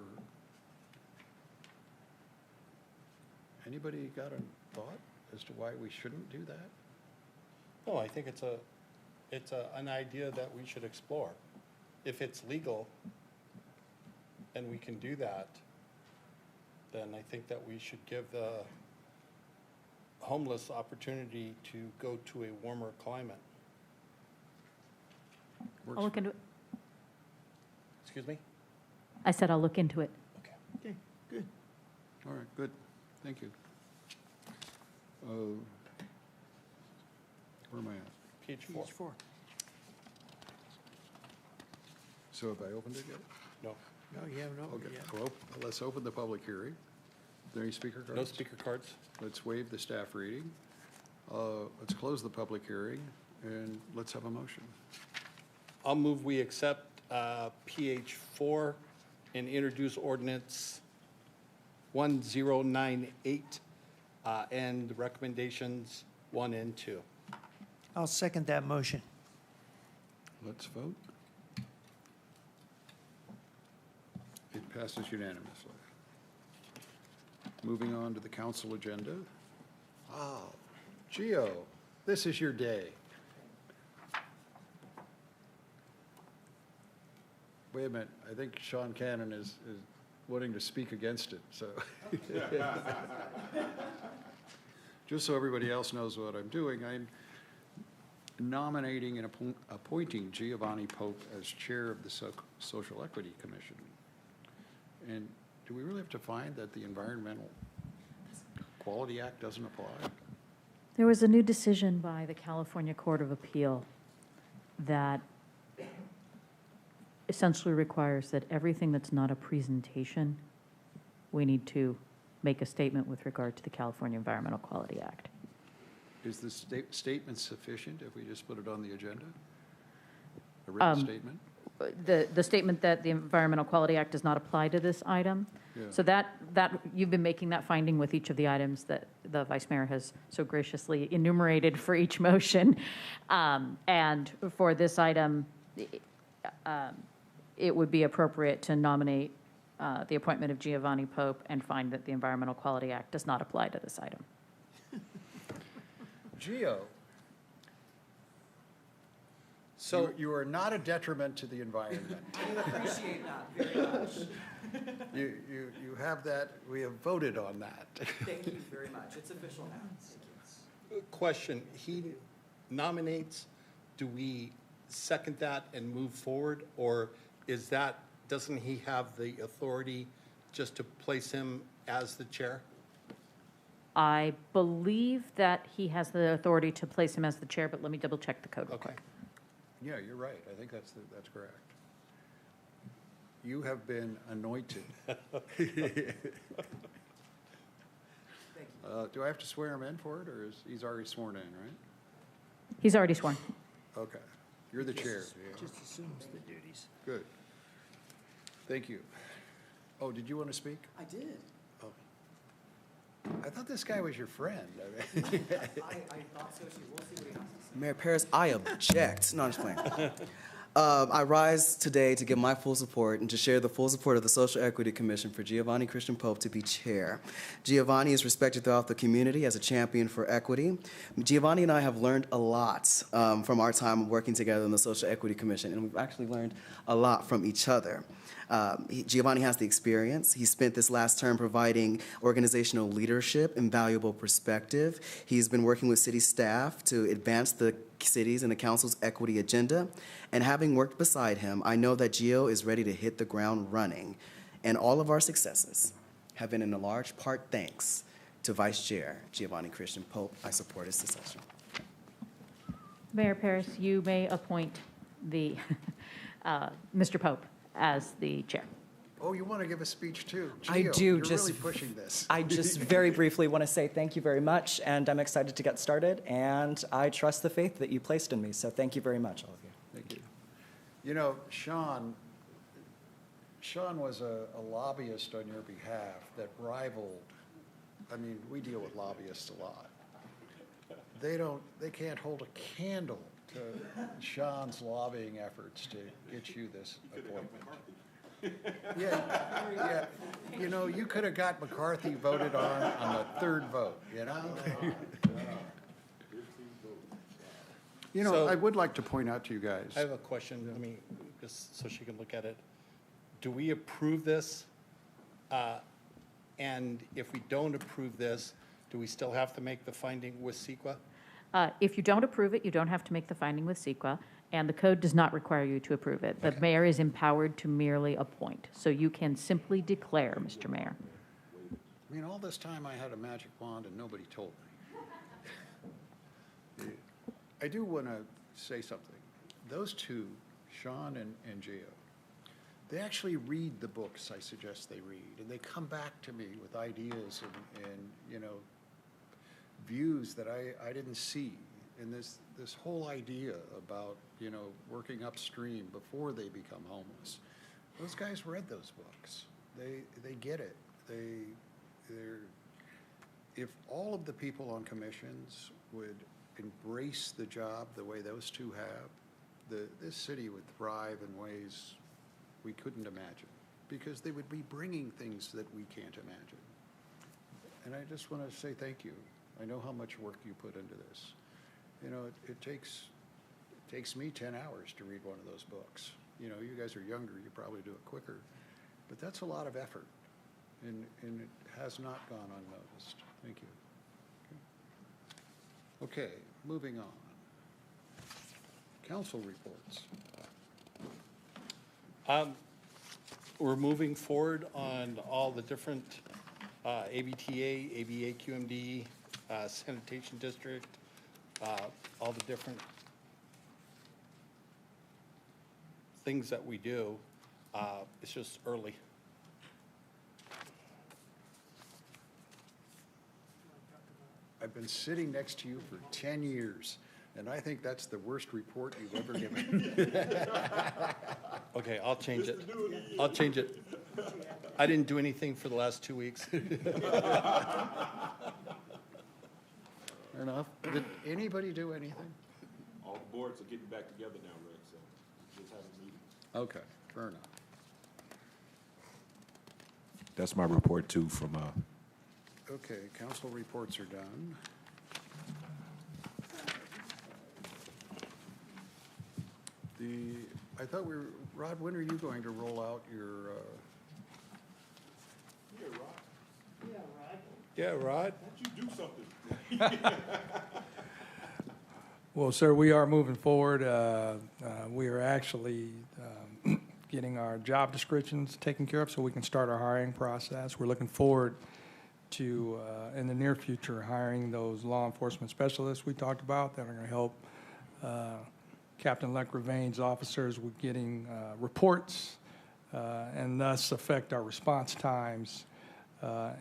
anybody got a thought as to why we shouldn't do that? No, I think it's an idea that we should explore. If it's legal and we can do that, then I think that we should give the homeless opportunity to go to a warmer climate. I'll look into it. Excuse me? I said I'll look into it. Okay. Good. All right, good, thank you. Where am I at? Page 4. Page 4. So have I opened it yet? No. No, you haven't opened Okay, it yet. well, let's open the public hearing. Are there any speaker cards? No speaker cards? Let's waive the staff reading. Let's close the public hearing, and let's have a motion. I'll move we accept PH 4 and introduce ordinance 1098 and recommendations 1 and 2. I'll second that motion. Let's vote. It passes unanimously. Moving on to the council agenda. Oh, Gio, this is your day. Wait a minute, I think Sean Cannon is wanting to speak against it, so. Just so everybody else knows what I'm doing, I'm nominating and appointing Giovanni Pope as chair of the Social Equity Commission. And do we really have to find that the Environmental Quality Act doesn't apply? There was a new decision by the California Court of Appeal that essentially requires that everything that's not a presentation, we need to make a statement with regard to the California Environmental Quality Act. Is the statement sufficient if we just put it on the agenda? A written statement? The statement that the Environmental Quality Act does not apply to this item. Yeah. So that you've been making that finding with each of the items that the Vice Mayor has so graciously enumerated for each motion. And for this item, it would be appropriate to nominate the appointment of Giovanni Pope and find that the Environmental Quality Act does not apply to this item. Gio, So you are not a detriment to the environment. I appreciate that very much. You have that, we have voted on that. Thank you very much. It's official now. question, he nominates, do we second that and move forward? Or is that, doesn't he have the authority just to place him as the chair? I believe that he has the authority to place him as the chair, but let me double check the code real Okay. quick. Yeah, you're right. I think that's correct. You have been anointed. Do I have to swear him in for it, or he's already sworn in, right? He's already sworn. Okay. You're the chair. Just assumes the duties. Good. Thank you. Oh, did you want to speak? I did. Oh. I thought this guy was your friend. I thought so too. We'll see what he has to say. Mayor Paris, I object. No, I'm just playing. I rise today to give my full support and to share the full support of the Social Equity Commission for Giovanni Christian Pope to be chair. Giovanni is respected throughout the community as a champion for equity. Giovanni and I have learned a lot from our time working together in the Social Equity Commission, and we've actually learned a lot from each other. Giovanni has the experience. He spent this last term providing organizational leadership and valuable perspective. He's been working with city staff to advance the city's and the council's equity agenda. And having worked beside him, I know that Gio is ready to hit the ground running. And all of our successes have been in a large part thanks to Vice Chair Giovanni Christian Pope. I support his succession. Mayor Paris, you may appoint the Mr. Pope as the chair. Oh, you want to give a speech too? I Gio, do, you're just- really pushing this. I just very briefly want to say thank you very much, and I'm excited to get started, and I trust the faith that you placed in me, so thank you very much, all of you. Thank you. You know, Sean was a lobbyist on your behalf that rivaled, I mean, we deal with lobbyists a lot. They can't hold a candle Sean's lobbying efforts to get you this appointment. Yeah. You know, you could have got McCarthy voted on the third vote, you know? You know, So- I would like to point out to you guys. I have a question, let me, just so she can look at it. Do we approve this? And if we don't approve this, do we still have to make the finding with CEQA? If you don't approve it, you don't have to make the finding with CEQA, and the code does not require you to approve it. The mayor is empowered to merely appoint, so you can simply declare, Mr. Mayor. I mean, all this time I had a magic wand and nobody told me. I do want to say something. Those two, Sean and Gio, they actually read the books I suggest they read, and they come back to me with ideas and you know, views that I didn't see. And this whole idea about, you know, working upstream before they become homeless. Those guys read those books. They get it. If all of the people on commissions would embrace the job the way those two have, this city would thrive in ways we couldn't imagine, because they would be bringing things that we can't imagine. And I just want to say thank you. I know how much work you put into this. You know, it takes me 10 hours to read one of those books. You know, you guys are younger, you probably do it quicker, but that's a lot of effort, and it has not gone unnoticed. Thank you. Okay, moving on. Council reports. We're moving forward on all the different ABTA, ABA QMD, sanitation district, all the different things that we do. It's just early. I've been sitting next to you for 10 years, and I think that's the worst report you've ever given. Okay, I'll change it. I'll change it. I didn't do anything for the last 2 weeks. Fair enough. Did anybody do anything? All the boards are getting back together now, Rick, so just have a meeting. Okay, fair enough. That's my report too from, Okay, council reports are done. I thought Rod, when are you going to roll out your, Yeah, Rod. Why don't you do something? Well, sir, we are moving forward. We are actually getting our job descriptions taken care of so we can start our hiring process. We're looking forward to, in the near future, hiring those law enforcement specialists we talked about that are going to help Captain Lecravain's officers with getting reports and thus affect our response times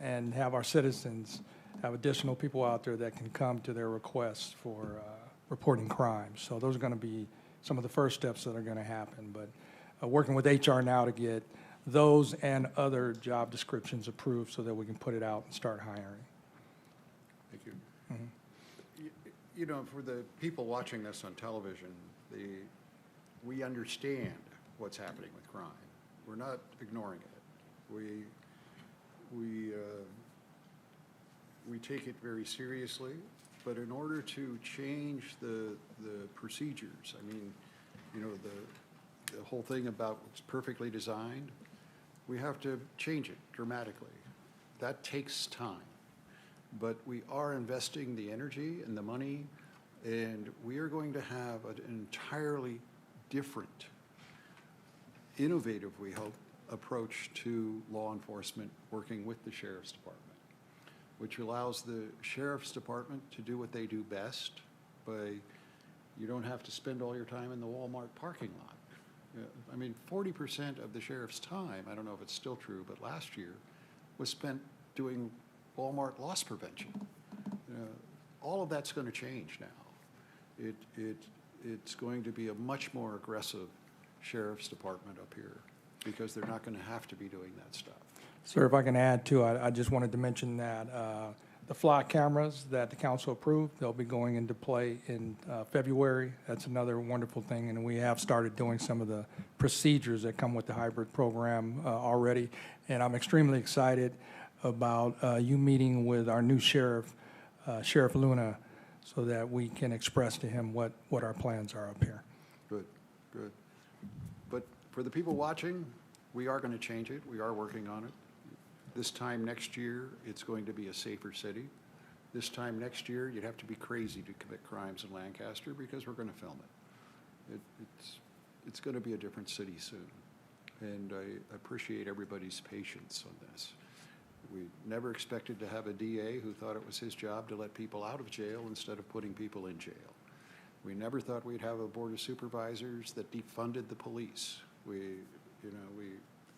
and have our citizens have additional people out there that can come to their requests for reporting crimes. So those are going to be some of the first steps that are going to happen. But working with HR now to get those and other job descriptions approved so that we can put it out and start hiring. thank you. You know, for the people watching this on television, we understand what's happening with crime. We're not ignoring it. We take it very seriously, but in order to change the procedures, I mean, you know, the whole thing about it's perfectly designed, we have to change it dramatically. That takes time, but we are investing the energy and the money, and we are going to have an entirely different, innovative, we hope, approach to law enforcement working with the Sheriff's Department, which allows the Sheriff's Department to do what they do best by, you don't have to spend all your time in the Walmart parking lot. I mean, 40% of the sheriff's time, I don't know if it's still true, but last year, was spent doing Walmart loss prevention. All of that's going to change now. It's going to be a much more aggressive Sheriff's Department up here because they're not going to have to be doing that stuff. Sir, if I can add too, I just wanted to mention that the flock cameras that the council approved, they'll be going into play in February. That's another wonderful thing, and we have started doing some of the procedures that come with the hybrid program already. And I'm extremely excited about you meeting with our new sheriff, Sheriff Luna, so that we can express to him what our plans are up here. Good, good. But for the people watching, we are going to change it. We are working on it. This time next year, it's going to be a safer city. This time next year, you'd have to be crazy to commit crimes in Lancaster because we're going to film it. It's going to be a different city soon. And I appreciate everybody's patience on this. We never expected to have a DA who thought it was his job to let people out of jail instead of putting people in jail. We never thought we'd have a board of supervisors that defunded the police.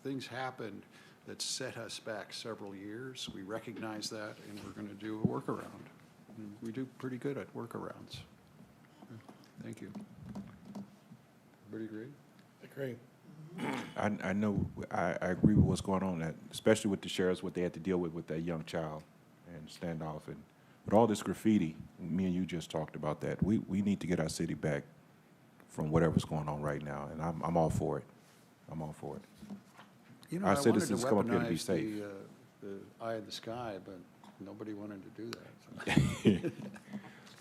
Things happened that set us back several years. We recognize that, and we're going to do a workaround. And we do pretty good at workarounds. Thank you. Everybody agree? I know, I agree with what's going on, that especially with the sheriffs, what they had to deal with that young child and standoff. But all this graffiti, me and you just talked about that. We need to get our city back from whatever's going on right now, and I'm all for it. I'm all for it. You know, Our I wanted to citizens come up here to be weaponize safe. the eye of the sky, but nobody wanted to do that. So.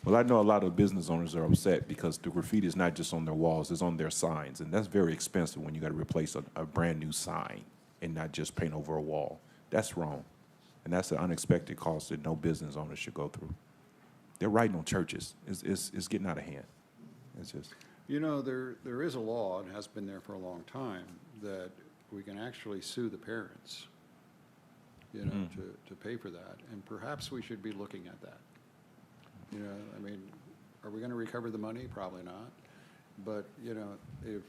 Well, I know a lot of business owners are upset because the graffiti is not just on their walls, it's on their signs. And that's very expensive when you got to replace a brand new sign and not just paint over a wall. That's wrong. And that's an unexpected cost that no business owner should go through. They're writing on churches. It's getting out of hand. It's just. You know, there is a law, and has been there for a long time, that we can actually sue the parents, to pay for that. And perhaps we should be looking at that. You know, I mean, are we going to recover the money? Probably not. But, if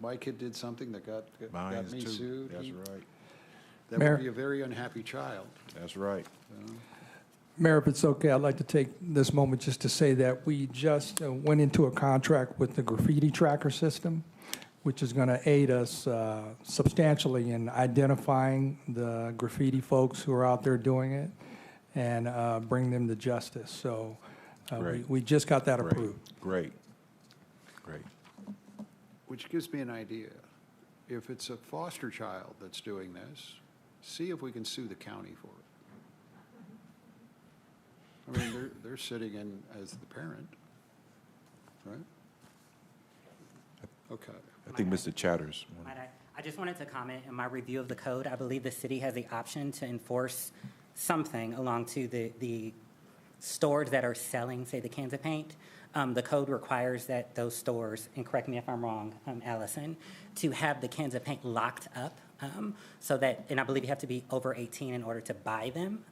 my kid did something that got me sued, That's right. that Mayor? would be a very unhappy child. That's right. Mayor, if it's okay, I'd like to take this moment just to say that we just went into a contract with the graffiti tracker system, which is going to aid us substantially in identifying the graffiti folks who are out there doing it and bring them to justice. So we just got that approved. Great. Which gives me an idea. If it's a foster child that's doing this, see if we can sue the county for it. I mean, they're sitting in as the parent, right? Okay. I think Mr. Chatters. I just wanted to comment in my review of the code. I believe the city has the option to enforce something along to the stores that are selling, say, the cans of paint. The code requires that those stores, and correct me if I'm wrong, Allison, to have the cans of paint locked up so that, and I believe you have to be over 18 in order to buy them.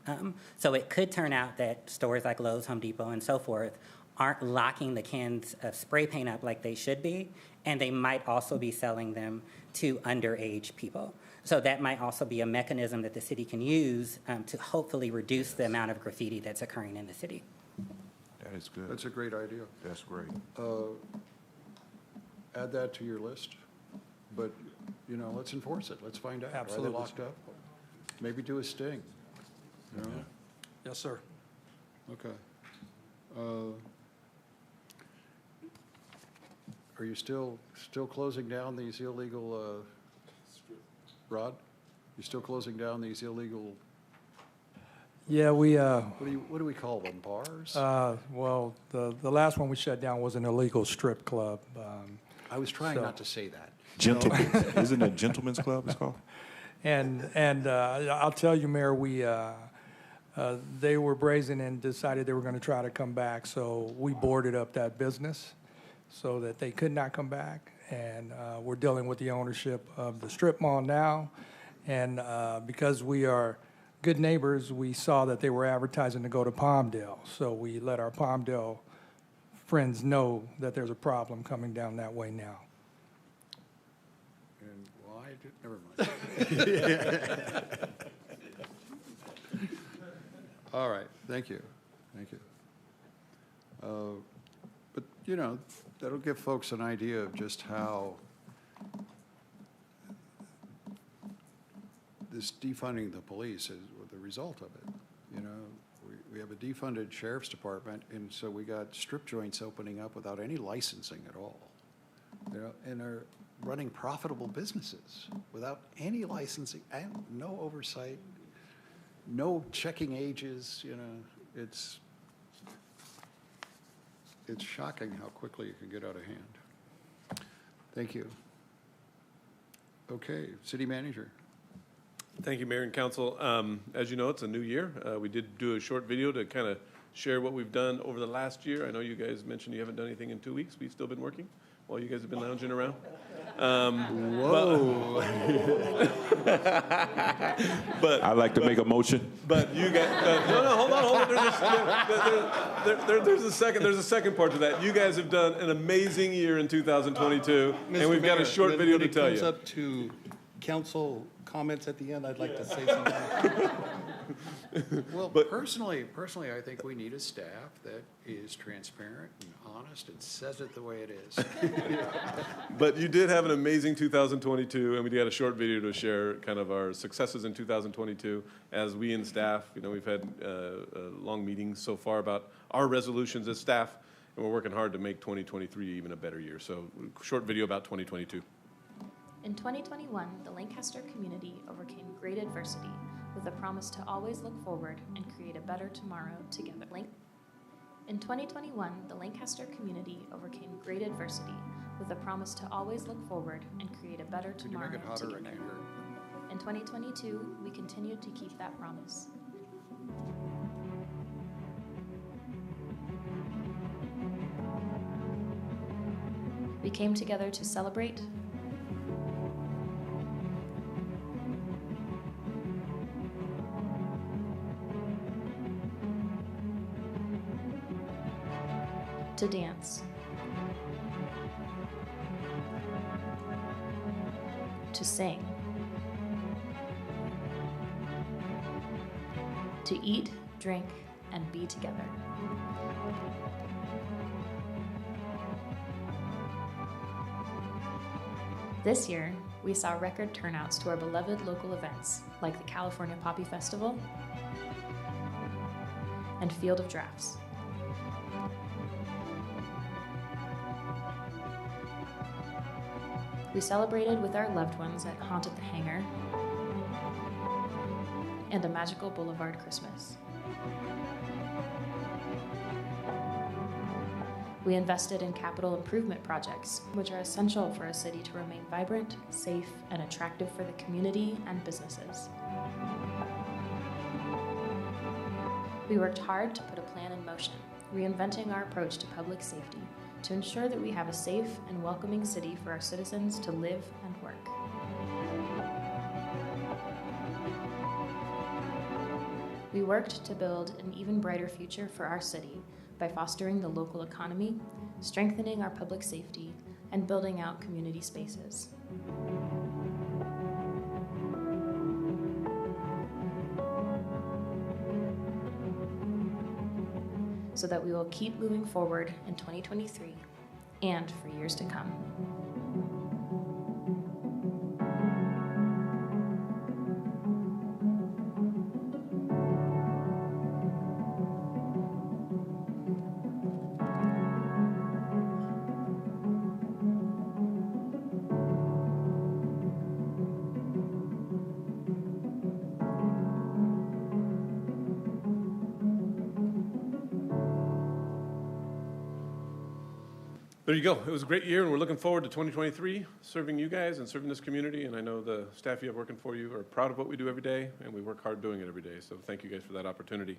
So it could turn out that stores like Lowe's, Home Depot, and so forth aren't locking the cans of spray paint up like they should be, and they might also be selling them to underage people. So that might also be a mechanism that the city can use to hopefully reduce the amount of graffiti that's occurring in the city. That is good. That's a great idea. That's great. Add that to your list, but, let's enforce it. Let's find out. Absolutely. Are they locked up? Maybe do a sting. You know? Yes, sir. Okay. Are you still closing down these illegal, Rod? You still closing down these illegal, Yeah, we, what do we call them, bars? well, the last one we shut down was an illegal strip club. I was trying not to say that. Gentlemen's. Isn't it a gentleman's club it's called? And I'll tell you, Mayor, they were brazen and decided they were going to try to come back, so we boarded up that business so that they could not come back. And we're dealing with the ownership of the strip mall now. And because we are good neighbors, we saw that they were advertising to go to Palmdale. So we let our Palmdale friends know that there's a problem coming down that way now. And never mind. All right, thank you. But, that'll give folks an idea of just how this defunding the police is the result of it. You know, we have a defunded sheriff's department, and so we got strip joints opening up without any licensing at all. You know, and are running profitable businesses without any licensing and no oversight, no checking ages, you know, it's shocking how quickly it can get out of hand. Thank you. Okay, city manager. Thank you, Mayor and Council. As you know, it's a new year. We did do a short video to kind of share what we've done over the last year. I know you guys mentioned you haven't done anything in 2 weeks. We've still been working while you guys have been lounging around. Whoa. But I'd like to make a motion. But you guys, no, hold on. There's a second part to that. You guys have done an amazing year in 2022, and we've got a short video to tell you. When it comes up to council comments at the end, I'd like to say something. Well, personally, I think we need a staff that is transparent and honest and says it the way it is. But you did have an amazing 2022, and we got a short video to share kind of our successes in 2022 as we and staff, you know, we've had long meetings so far about our resolutions as staff, and we're working hard to make 2023 even a better year. So short video about 2022. In 2021, the Lancaster community overcame great adversity with a promise to always look forward and create a better tomorrow together. In 2021, the Lancaster community overcame great adversity with a promise to always look forward and create a better tomorrow Can you make it hotter? together. I can't hear it. In 2022, we continued to keep that promise. We came together to celebrate, to dance, to sing, to eat, drink, and be together. This year, we saw record turnouts to our beloved local events like the California Poppy Festival and Field of Drafts. We celebrated with our loved ones at Haunt at the Hangar and a magical Boulevard Christmas. We invested in capital improvement projects, which are essential for a city to remain vibrant, safe, and attractive for the community and businesses. We worked hard to put a plan in motion, reinventing our approach to public safety to ensure that we have a safe and welcoming city for our citizens to live and work. We worked to build an even brighter future for our city by fostering the local economy, strengthening our public safety, and building out community spaces. So that we will keep moving forward in 2023 and for years to come. There you go. It was a great year, and we're looking forward to 2023, serving you guys and serving this community. And I know the staff you have working for you are proud of what we do every day, and we work hard doing it every day. So thank you guys for that opportunity.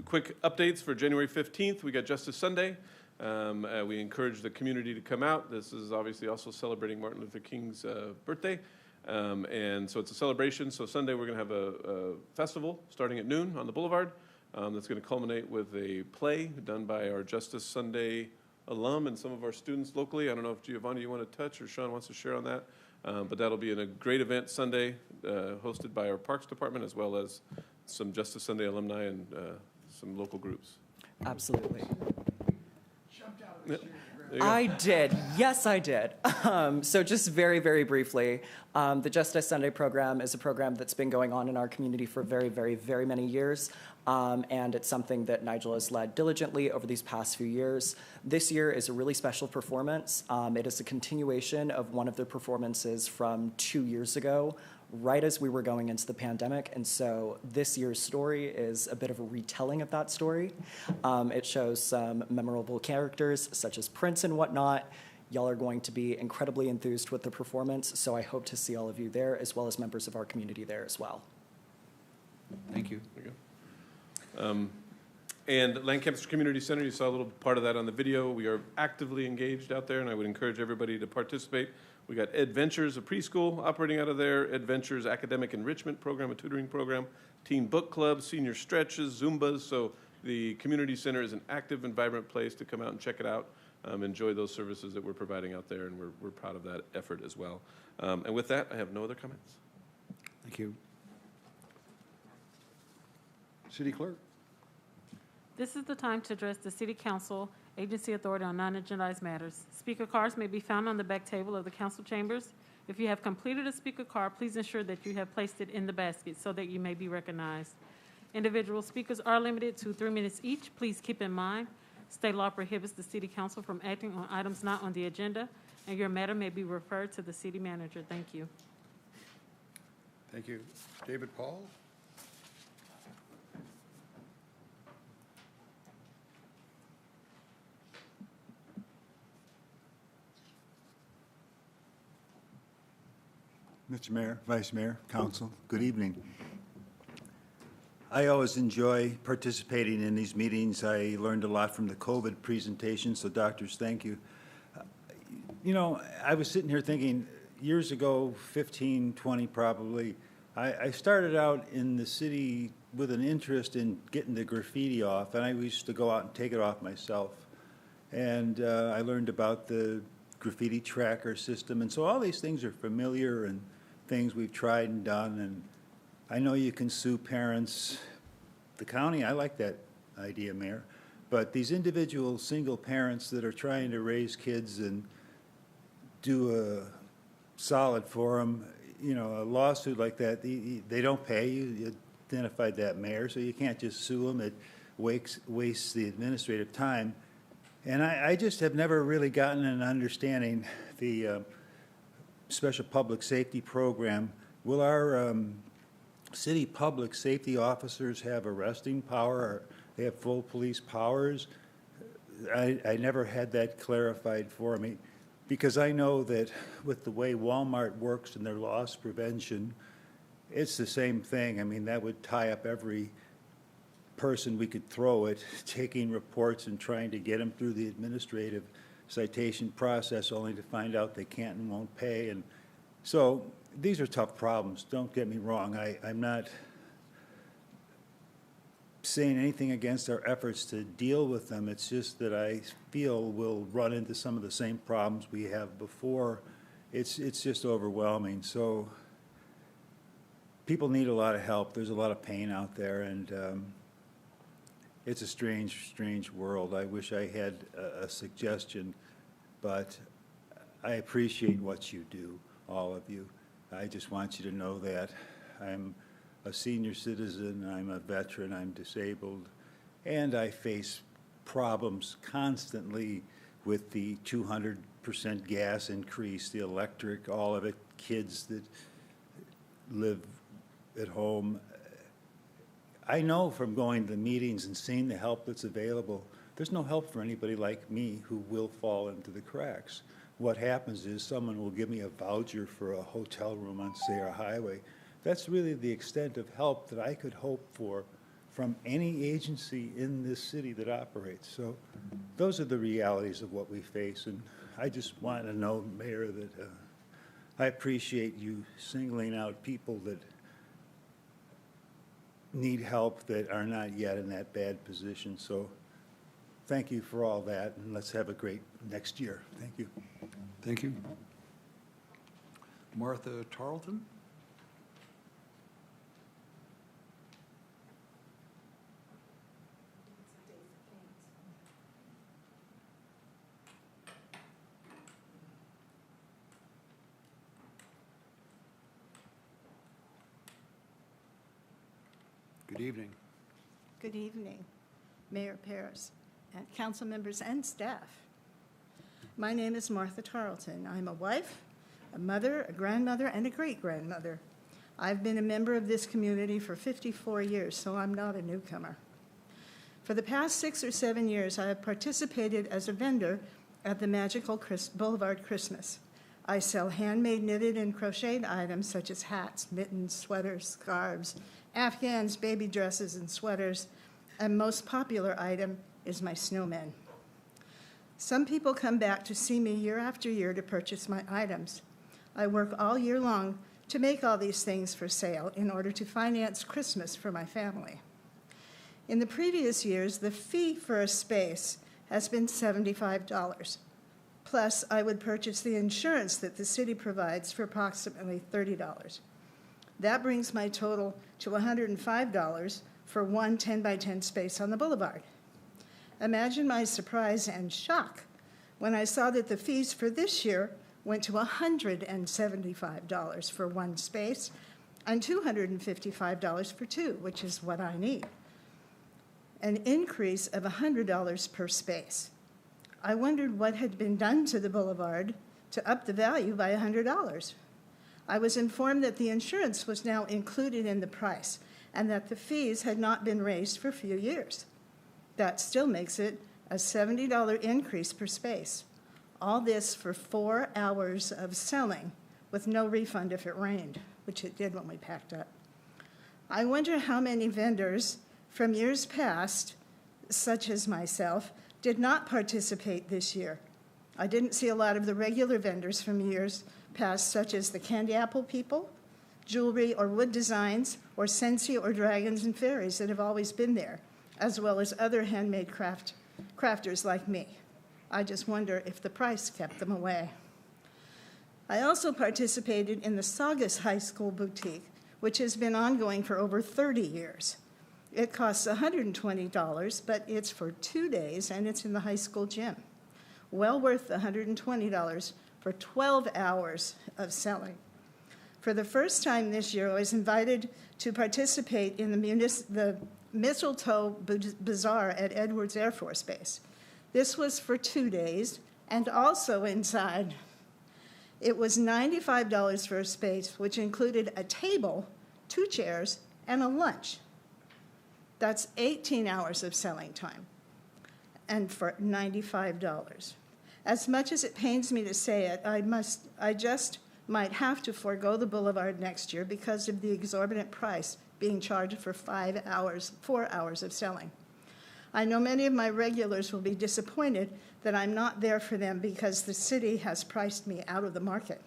Quick updates for January 15th. We got Justice Sunday. We encourage the community to come out. This is obviously also celebrating Martin Luther King's birthday. And so it's a celebration. So Sunday we're going to have a festival starting at noon on the Boulevard. That's going to culminate with a play done by our Justice Sunday alum and some of our students locally. I don't know if Giovanni you want to touch or Sean wants to share on that, but that'll be a great event Sunday, hosted by our Parks Department as well as some Justice Sunday alumni and some local groups. Absolutely. Jumped out of the chair to grab There you go. I did. Yes, I did. So just very, very briefly, the Justice Sunday program is a program that's been going on in our community for very, very, very many years. And it's something that Nigel has led diligently over these past few years. This year is a really special performance. It is a continuation of one of the performances from 2 years ago, right as we were going into the pandemic. And so this year's story is a bit of a retelling of that story. It shows some memorable characters such as Prince and whatnot. Y'all are going to be incredibly enthused with the performance, so I hope to see all of you there, as well as members of our community there as well. Thank you. There you go. And Lancaster Community Center, you saw a little part of that on the video. We are actively engaged out there, and I would encourage everybody to participate. We got Adventures, a preschool operating out of there, Adventures Academic Enrichment Program, a tutoring program, Teen Book Club, Senior Stretches, Zumbas. So the community center is an active and vibrant place to come out and check it out. Enjoy those services that we're providing out there, and we're proud of that effort as well. And with that, I have no other comments. Thank you. City Clerk. This is the time to address the City Council Agency Authority on non-agendized matters. Speaker cards may be found on the back table of the council chambers. If you have completed a speaker card, please ensure that you have placed it in the basket so that you may be recognized. Individual speakers are limited to 3 minutes each. Please keep in mind, state law prohibits the City Council from acting on items not on the agenda, and your matter may be referred to the City Manager. Thank you. Thank you. David Paul. Mr. Mayor, Vice Mayor, Council, good evening. I always enjoy participating in these meetings. I learned a lot from the COVID presentation, so doctors, thank you. You know, I was sitting here thinking, years ago, 15, 20 probably, I started out in the city with an interest in getting the graffiti off, and I used to go out and take it off myself. And I learned about the graffiti tracker system, and so all these things are familiar and things we've tried and done, and I know you can sue parents. The county, I like that idea, Mayor, but these individual single parents that are trying to raise kids and do a solid for them, you know, a lawsuit like that, they don't pay. You identified that, Mayor, so you can't just sue them. It wastes the administrative time. And I just have never really gotten an understanding the Special Public Safety Program. Will our city public safety officers have arresting power? Or they have full police powers? I never had that clarified for me, because I know that with the way Walmart works and their loss prevention, it's the same thing. I mean, that would tie up every person we could throw at taking reports and trying to get them through the administrative citation process, only to find out they can't and won't pay. And so these are tough problems, don't get me wrong. I'm not saying anything against our efforts to deal with them. It's just that I feel we'll run into some of the same problems we have before. It's just overwhelming. So people need a lot of help. There's a lot of pain out there, and it's a strange, strange world. I wish I had a suggestion, but I appreciate what you do, all of you. I just want you to know that I'm a senior citizen, I'm a veteran, I'm disabled, and I face problems constantly with the 200% gas increase, the electric, all of it, kids that live at home. I know from going to the meetings and seeing the help that's available, there's no help for anybody like me who will fall into the cracks. What happens is someone will give me a voucher for a hotel room on Sayre Highway. That's really the extent of help that I could hope for from any agency in this city that operates. So those are the realities of what we face. And I just want to know, Mayor, that I appreciate you singling out people that need help that are not yet in that bad position. So thank you for all that, and let's have a great next year. Thank you. Thank you. Martha Tarleton. Good evening. Good evening, Mayor Paris, and council members and staff. My name is Martha Tarleton. I'm a wife, a mother, a grandmother, and a great-grandmother. I've been a member of this community for 54 years, so I'm not a newcomer. For the past 6 or 7 years, I have participated as a vendor at the Magical Boulevard Christmas. I sell handmade knitted and crocheted items such as hats, mittens, sweaters, scarves, Afghans, baby dresses, and sweaters, and most popular item is my snowman. Some people come back to see me year after year to purchase my items. I work all year long to make all these things for sale in order to finance Christmas for my family. In the previous years, the fee for a space has been $75. Plus, I would purchase the insurance that the city provides for approximately $30. That brings my total to $105 for one 10 by 10 space on the boulevard. Imagine my surprise and shock when I saw that the fees for this year went to $175 for one space and $255 for two, which is what I need. An increase of $100 per space. I wondered what had been done to the boulevard to up the value by $100. I was informed that the insurance was now included in the price and that the fees had not been raised for a few years. That still makes it a $70 increase per space. All this for 4 hours of selling with no refund if it rained, which it did when we packed up. I wonder how many vendors from years past, such as myself, did not participate this year. I didn't see a lot of the regular vendors from years past, such as the candy apple people, jewelry or wood designs, or Sensi or dragons and fairies that have always been there, as well as other handmade crafters like me. I just wonder if the price kept them away. I also participated in the Saugus High School Boutique, which has been ongoing for over 30 years. It costs $120, but it's for 2 days, and it's in the high school gym. Well worth the $120 for 12 hours of selling. For the first time this year, I was invited to participate in the Mistletoe Bazaar at Edwards Air Force Base. This was for 2 days, and also inside. It was $95 for a space, which included a table, 2 chairs, and a lunch. That's 18 hours of selling time, and for $95. As much as it pains me to say it, I just might have to forego the boulevard next year because of the exorbitant price being charged for 4 hours of selling. I know many of my regulars will be disappointed that I'm not there for them because the city has priced me out of the market.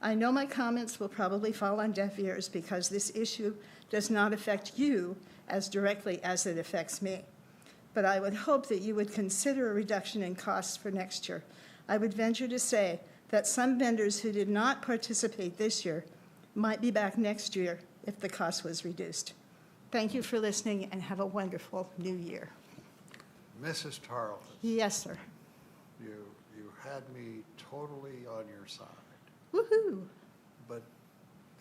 I know my comments will probably fall on deaf ears because this issue does not affect you as directly as it affects me. But I would hope that you would consider a reduction in costs for next year. I would venture to say that some vendors who did not participate this year might be back next year if the cost was reduced. Thank you for listening and have a wonderful new year. Mrs. Tarleton. Yes, sir. You had me totally on your side. Woohoo! But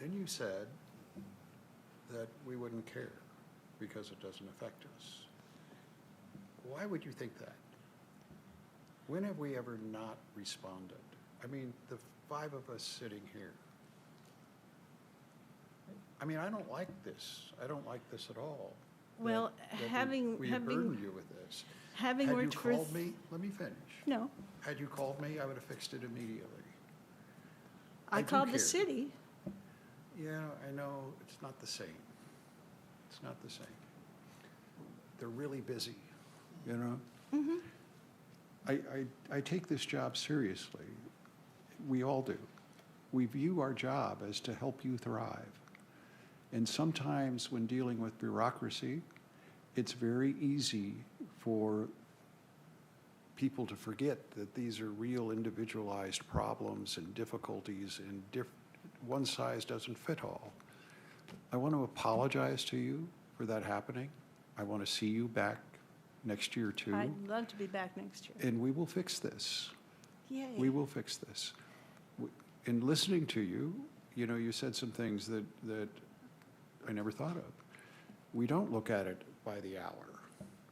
then you said that we wouldn't care because it doesn't affect us. Why would you think that? When have we ever not responded? I mean, the 5 of us sitting here. I mean, I don't like this. I don't like this at all. Well, that we burdened you with this. Having Had you worked for called me, let me finish. No. Had you called me, I would have fixed it immediately. I do called the care. city. Yeah, I know, it's not the same. It's not the same. They're really busy, you know? Mm-hmm. I take this job seriously. We all do. We view our job as to help you thrive. And sometimes when dealing with bureaucracy, it's very easy for people to forget that these are real individualized problems and difficulties, and one size doesn't fit all. I want to apologize to you for that happening. I want to see you back next year too. I'd love to be back next year. And we will fix this. Yay. We will fix this. In listening to you, you know, you said some things that I never thought of. we don't look at it by the hour.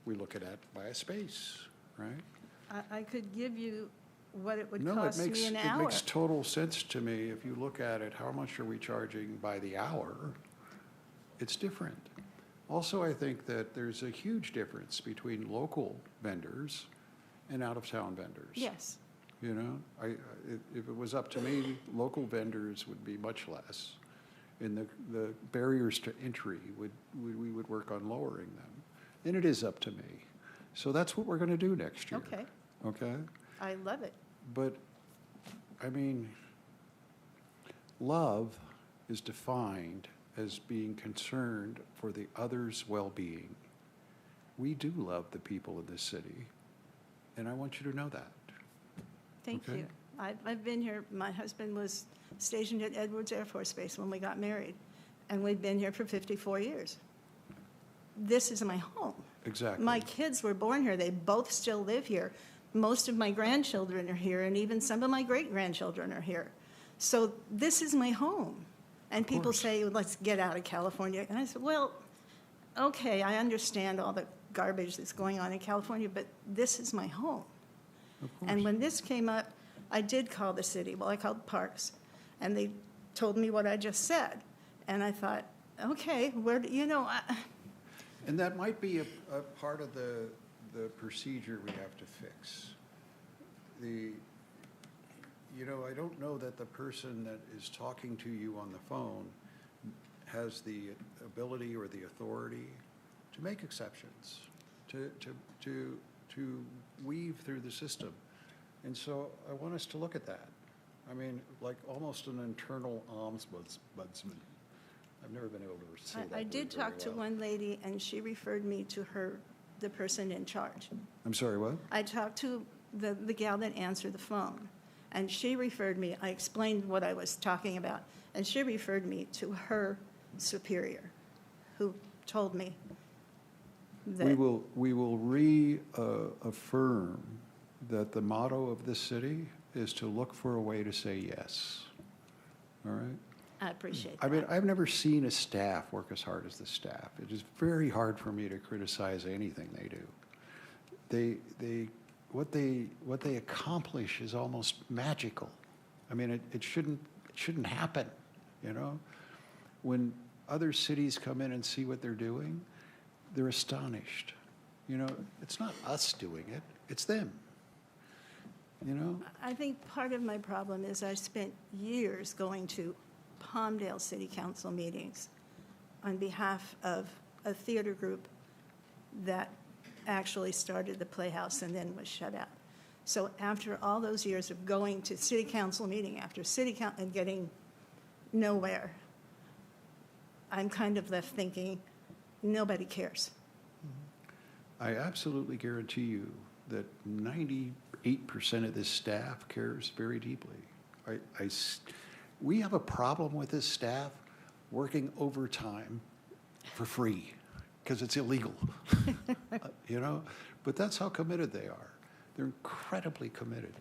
We look at it by a space, right? I could give you what it would No, cost me an it hour. makes total sense to me. If you look at it, how much are we charging by the hour? It's different. Also, I think that there's a huge difference between local vendors and out-of-town vendors. Yes. You know, if it was up to me, local vendors would be much less. And the barriers to entry we would work on lowering them. And it is up to me. So that's what we're going to do next year. Okay. Okay? I love it. But, I mean, love is defined as being concerned for the other's well-being. We do love the people of this city, and I want you to know that. Thank Okay. you. I've been here, my husband was stationed at Edwards Air Force Base when we got married, and we've been here for 54 years. This is my home. Exactly. My kids were born here. They both still live here. Most of my grandchildren are here, and even some of my great-grandchildren are here. So this is my home. And people say, let's get out of California. And I said, well, okay, I understand all the garbage that's going on in California, but this is my home. And when this came up, I did call the city. Well, I called Parks, and they told me what I just said. And I thought, okay, And that might be a part of the procedure we have to fix. I don't know that the person that is talking to you on the phone has the ability or the authority to make exceptions, to weave through the system. And so I want us to look at that. I mean, like almost an internal ombudsman. I've never been able to say that I did word very talk to well. one lady, and she referred me to the person in charge. I'm sorry, what? I talked to the gal that answered the phone, and she referred me, I explained what I was talking about, and she referred me to her superior, who told me that. We will reaffirm that the motto of this city is to look for a way to say yes. All right? I appreciate I that. mean, I've never seen a staff work as hard as this staff. It is very hard for me to criticize anything they do. What they accomplish is almost magical. I mean, it shouldn't happen, you know? When other cities come in and see what they're doing, they're astonished. You know, it's not us doing it, it's them. You know? I think part of my problem is I spent years going to Palmdale City Council meetings on behalf of a theater group that actually started the Playhouse and then was shut out. So after all those years of going to city council meeting after city council and getting nowhere, I'm kind of left thinking, nobody cares. I absolutely guarantee you that 98% of this staff cares very deeply. We have a problem with this staff working overtime for free because it's illegal, you know? But that's how committed they are. They're incredibly committed.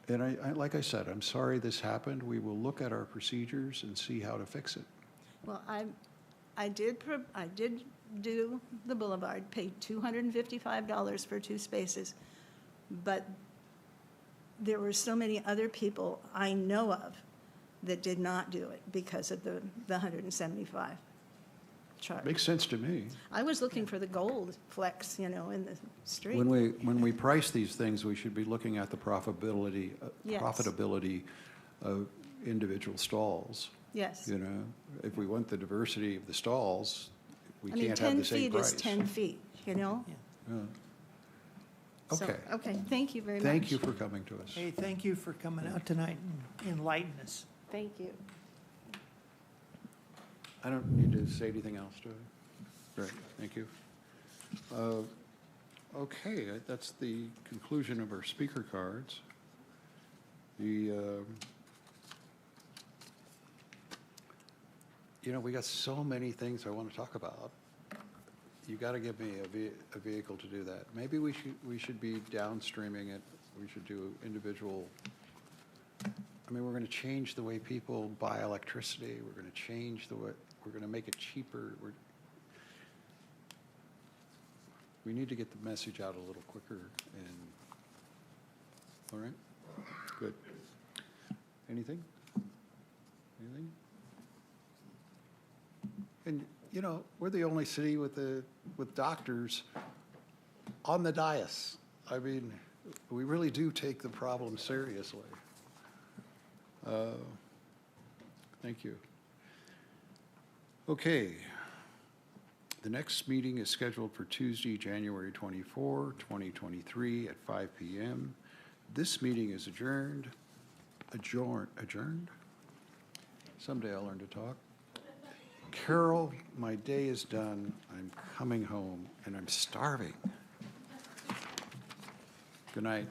And like I said, I'm sorry this happened. We will look at our procedures and see how to fix it. Well, I did do the boulevard, paid $255 for 2 spaces, but there were so many other people I know of that did not do it because of the 175 charge. Makes sense to me. I was looking for the gold flecks, in the street. When we price these things, we should be looking at the profitability Yes. of individual stalls. Yes. You know, if we want the diversity of the stalls, we I mean, can't have the same 10 feet price. is 10 feet, Yeah. So, Okay. okay, thank you very much. Thank you for coming to us. Hey, thank you for coming out tonight and enlightening us. Thank you. I don't need to say anything else, do I? Great, thank you. Okay, that's the conclusion of our speaker cards. We got so many things I want to talk about. You got to give me a vehicle to do that. Maybe we should be downstreaming it. We should do individual. I mean, we're going to change the way people buy electricity. We're going to change we're going to make it cheaper. We need to get the message out a little quicker and, all right? Good. Anything? Anything? And, you know, we're the only city with doctors on the dais. I mean, we really do take the problem seriously. Thank you. Okay. The next meeting is scheduled for Tuesday, January 24, 2023 at 5 p.m. This meeting is adjourned. Adjourned? Someday I'll learn to talk. Carol, my day is done. I'm coming home and I'm starving. Good night.